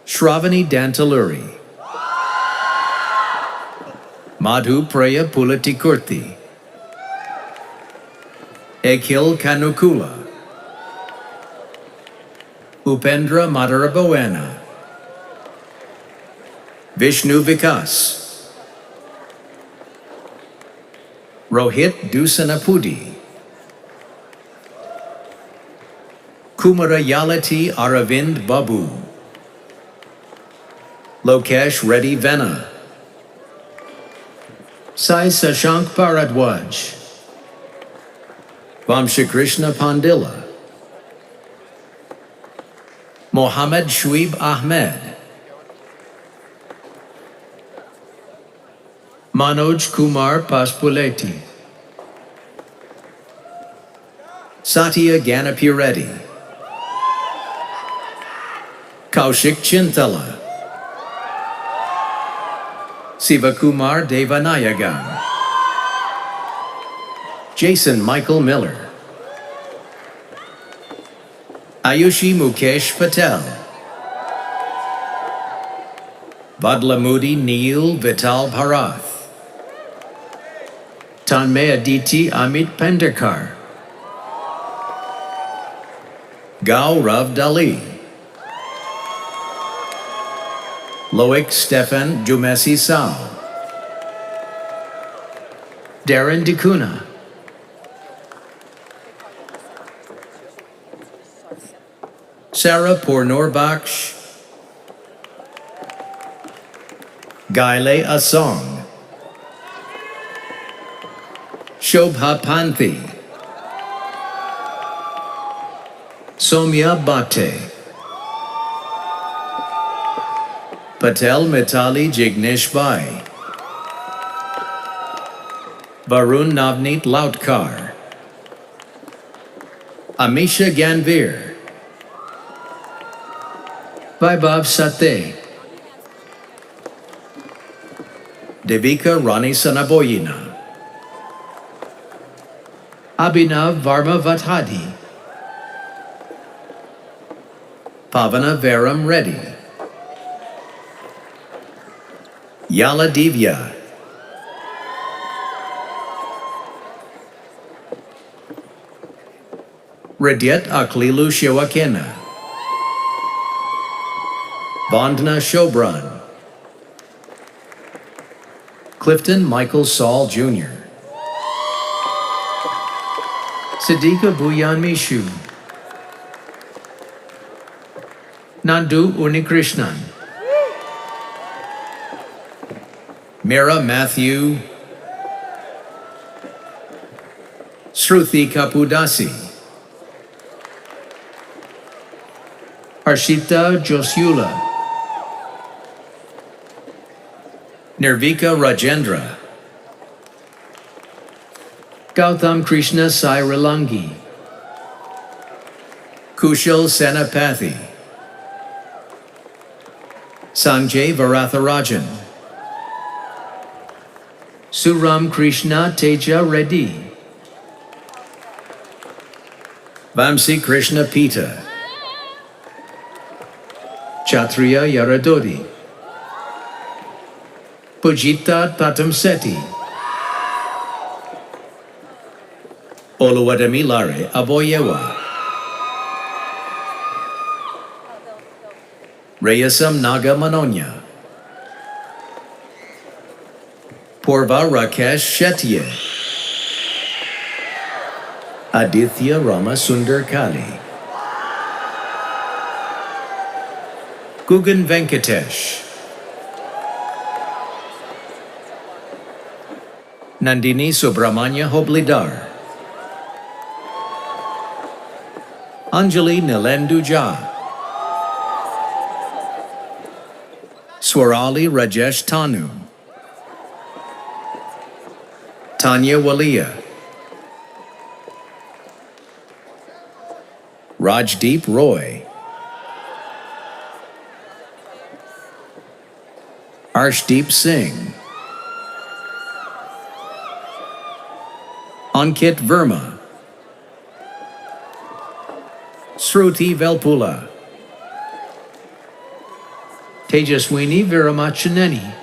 Shravani Dantaluri, Madhu Praya Pulatikurthi, Ekhil Kanukula, Upendra Madaraboena, Vishnu Vikas, Rohit Dusanapudi, Kumarayalati Aravind Babu, Lokesh Reddy Vena, Sai Sashank Bharadwaj, Vamshakrishna Pandila, Mohammed Shuib Ahmed, Manoj Kumar Paspuleti, Satya Ganapireddy, Kaushik Chintala, Sivakumar Devanayagan, Jason Michael Miller, Ayushi Mukesh Patel, Badlamudi Neil Vital Bharath, Tanmay Aditi Amit Penderkar, Gaurav Dali, Loic Stefan Jumesi Sao, Darren Dikuna, Sarah Pornorbaksh, Gaile Asong, Shobha Panthi, Somya Bhate, Patel Mitali Jignesh Bai, Varun Navneet Lautkar, Amisha Ganvir, Vaibhav Sate, Devika Rani Sanaboyina, Abhinav Varma Vathadi, Pavana Veram Reddy, Yala Divya, Radyat Aklilu Shewakena, Vandana Shobran, Clifton Michael Saul Jr., Siddiqa Bhuyan Mishu, Nandu Unikrishnan, Mira Matthew, Shruti Kapudasi, Harshita Josyula, Nirvika Rajendra, Gautam Krishna Sairalangi, Kushal Senapathy, Sanjay Varatharajan, Suram Krishna Teja Reddy, Vamsi Krishna Pita, Chatriya Yaradodi, Pujita Tatamseti, Oluwadamilare Aboyewa, Reyasam Naga Manonya, Purva Rakesh Shetye, Aditya Rama Sundar Kali, Gugan Venkatesh, Nandini Subramanya Hoblidar, Anjali Nilendu Jha, Swarali Rajesh Tanu, Tanya Walia, Rajdeep Roy, Arshdeep Singh, Ankit Verma, Sruti Velpula, Tejaswini Viramachaneni,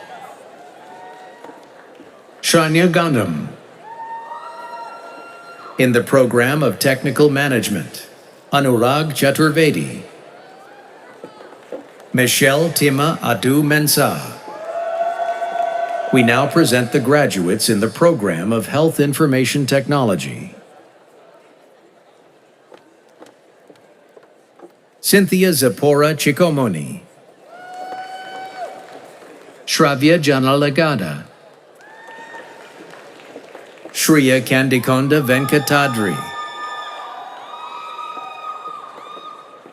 Shania Gandham. In the program of Technical Management, Anurag Chaturvedi, Michelle Tima Adu Mensah. We now present the graduates in the program of Health Information Technology. Cynthia Zipporah Chikomoni, Shravya Janalagada, Shriya Kandikonda Venkatadri,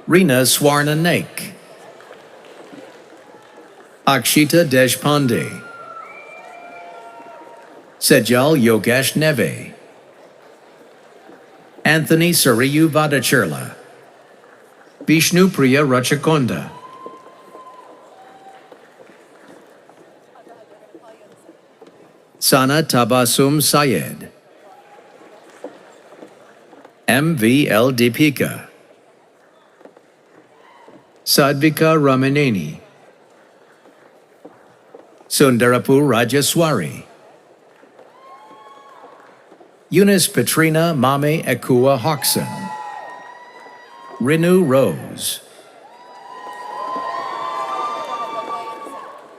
Reena Swarna Naik, Akshita Deshpande, Sejal Yogesh Neve, Anthony Sariyu Vadachurla, Vishnu Priya Rachakonda, Sana Tabasum Syed, MVL Deepika, Sadvika Ramaneni, Sundarapu Rajaswari, Eunice Petrina Mame Ekua Hoxson, Rinu Rose,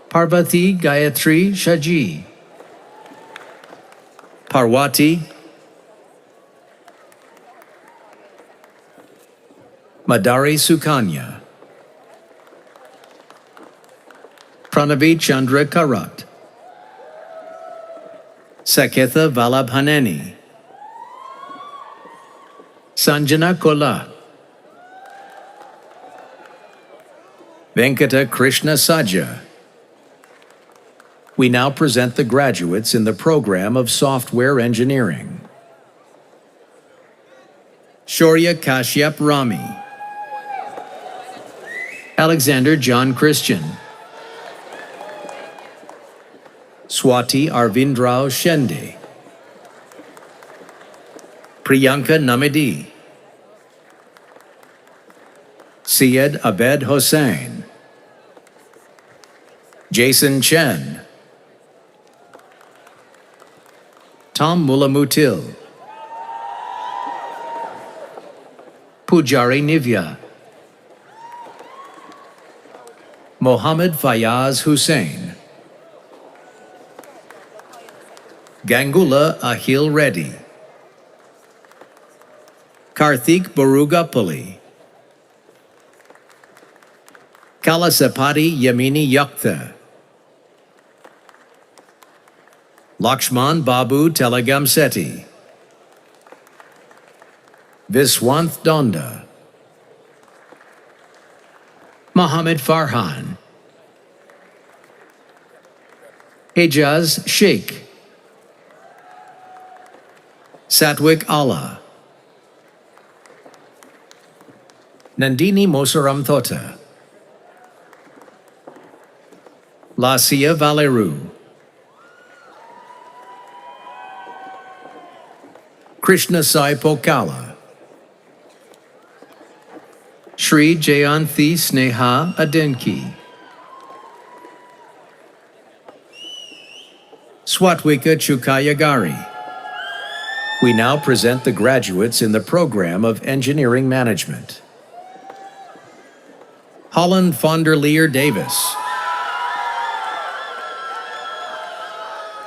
Parvati Gayatri Shaji, Parwati, Madari Sukanya, Pranavi Chandra Karat, Saketha Vallabhaneni, Sanjana Kola, Venkata Krishna Saja. We now present the graduates in the program of Software Engineering. Shaurya Kashyap Rami, Alexander John Christian, Swati Arvindrao Shende, Priyanka Namidi, Syed Abed Hossain, Jason Chen, Tom Mulamutil, Pujari Nivya, Mohammed Fayaz Hussain, Gangula Ahil Reddy, Karthik Borugapalli, Kalasapati Yamini Yaktha, Lakshman Babu Telegamseti, Viswanth Donda, Mohammed Farhan, Hejaz Sheikh, Satwik Allah, Nandini Mosaram Thota, Lasia Valeru, Krishna Sai Pokala, Shri Jayanthi Sneha Adinki. Swatwika Chukayagari. We now present the graduates in the program of Engineering Management. Holland Fonderleer Davis.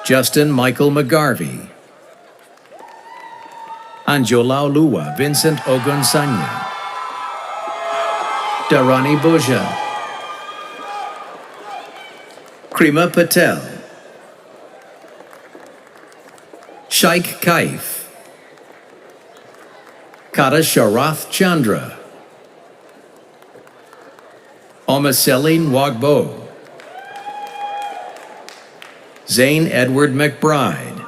Justin Michael McGarvey. Anjola Lua Vincent Ogunsanya. Dharani Boja. Krima Patel. Shaikh Kaif. Kata Sharath Chandra. Omaseline Wagbo. Zane Edward McBride.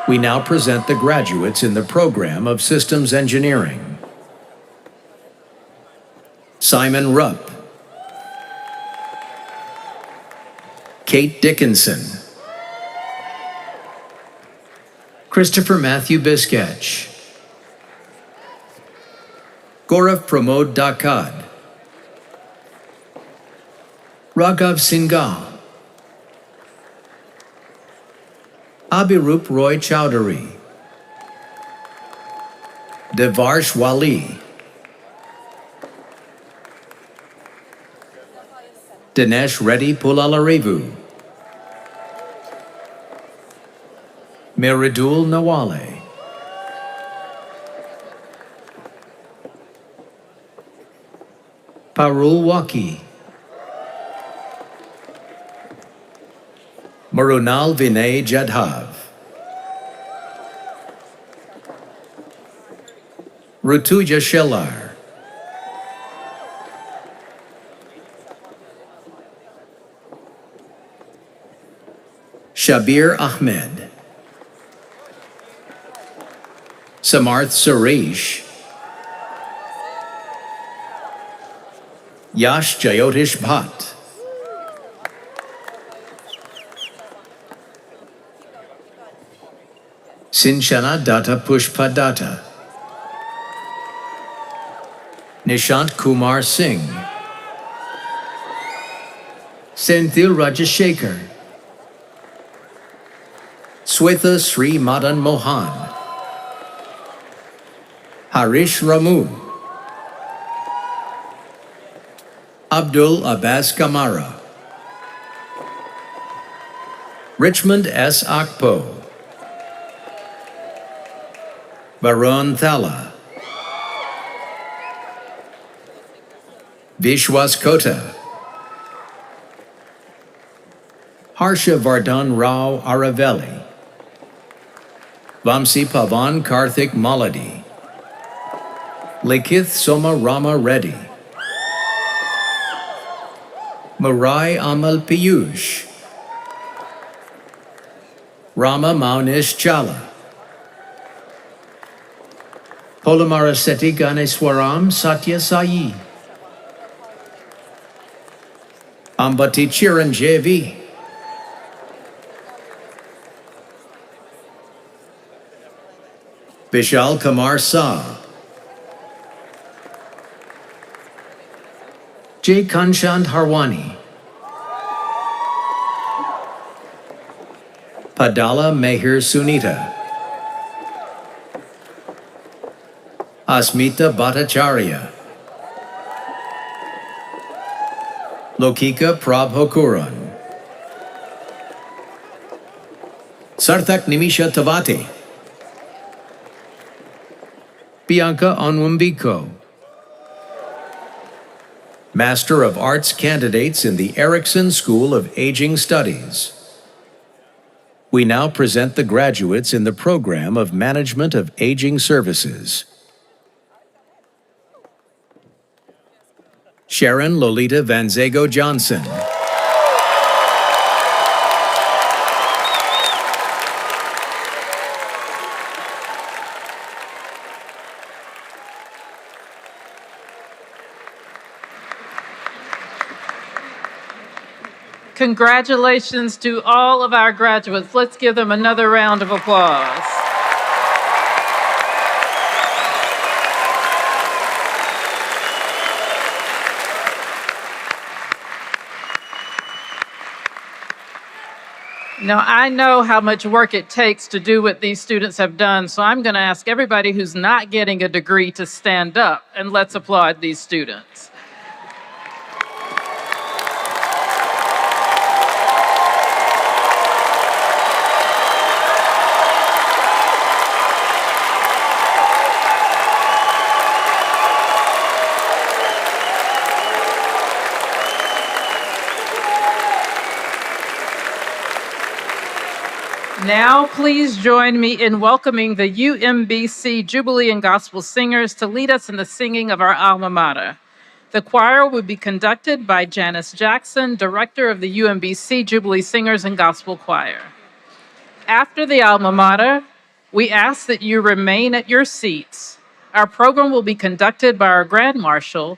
We now present the graduates in the program of Systems Engineering. Simon Rupp. Kate Dickinson. Christopher Matthew Bisketch. Gaurav Pramod Dakad. Raghav Singhal. Abhirup Roy Chowdhury. Devarsh Wali. Dinesh Reddy Pulalarevu. Miridul Nawale. Parul Waki. Marunal Vinay Jadhav. Rutuja Shelar. Shabir Ahmed. Samarth Suresh. Yash Jayotish Bhatt. Sinchana Datta Pushpa Datta. Nishant Kumar Singh. Senthil Rajashekar. Swetha Sri Madan Mohan. Harish Ramu. Abdul Abbas Kamara. Richmond S. Akpo. Varun Thala. Vishwas Kota. Harsha Vardhan Rao Aravelli. Vamsi Pavan Karthik Maladi. Likith Soma Rama Reddy. Murai Amal Piyush. Rama Maunish Chala. Polamaraseti Ganeswaram Satya Sai. Ambati Chiranjeevi. Vishal Kumar Saw. J. Kanchand Harwani. Padala Mehir Sunita. Asmita Bhattacharya. Lokika Prabhokuran. Sarthak Nimisha Tavati. Bianca Onwumbiko. Master of Arts candidates in the Erickson School of Aging Studies. We now present the graduates in the program of Management of Aging Services. Sharon Lolita Vanzego Johnson. Congratulations to all of our graduates. Let's give them another round of applause. Now, I know how much work it takes to do what these students have done, so I'm going to ask everybody who's not getting a degree to stand up, and let's applaud these students. Now, please join me in welcoming the UMBC Jubilee and Gospel Singers to lead us in the singing of our alma mater. The choir will be conducted by Janice Jackson, director of the UMBC Jubilee Singers and Gospel Choir. After the alma mater, we ask that you remain at your seats. Our program will be conducted by our Grand Marshal,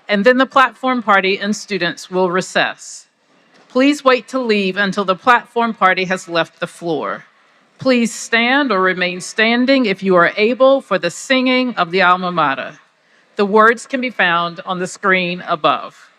and then the platform party and students will recess. Please wait to leave until the platform party has left the floor. Please stand or remain standing if you are able for the singing of the alma mater. The words can be found on the screen above.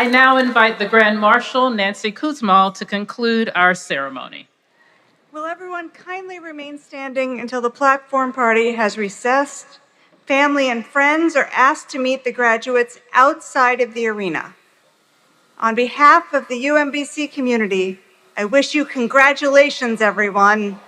I now invite the Grand Marshal, Nancy Kuzmal, to conclude our ceremony. Will everyone kindly remain standing until the platform party has recessed? Family and friends are asked to meet the graduates outside of the arena. On behalf of the UMBC community, I wish you congratulations, everyone.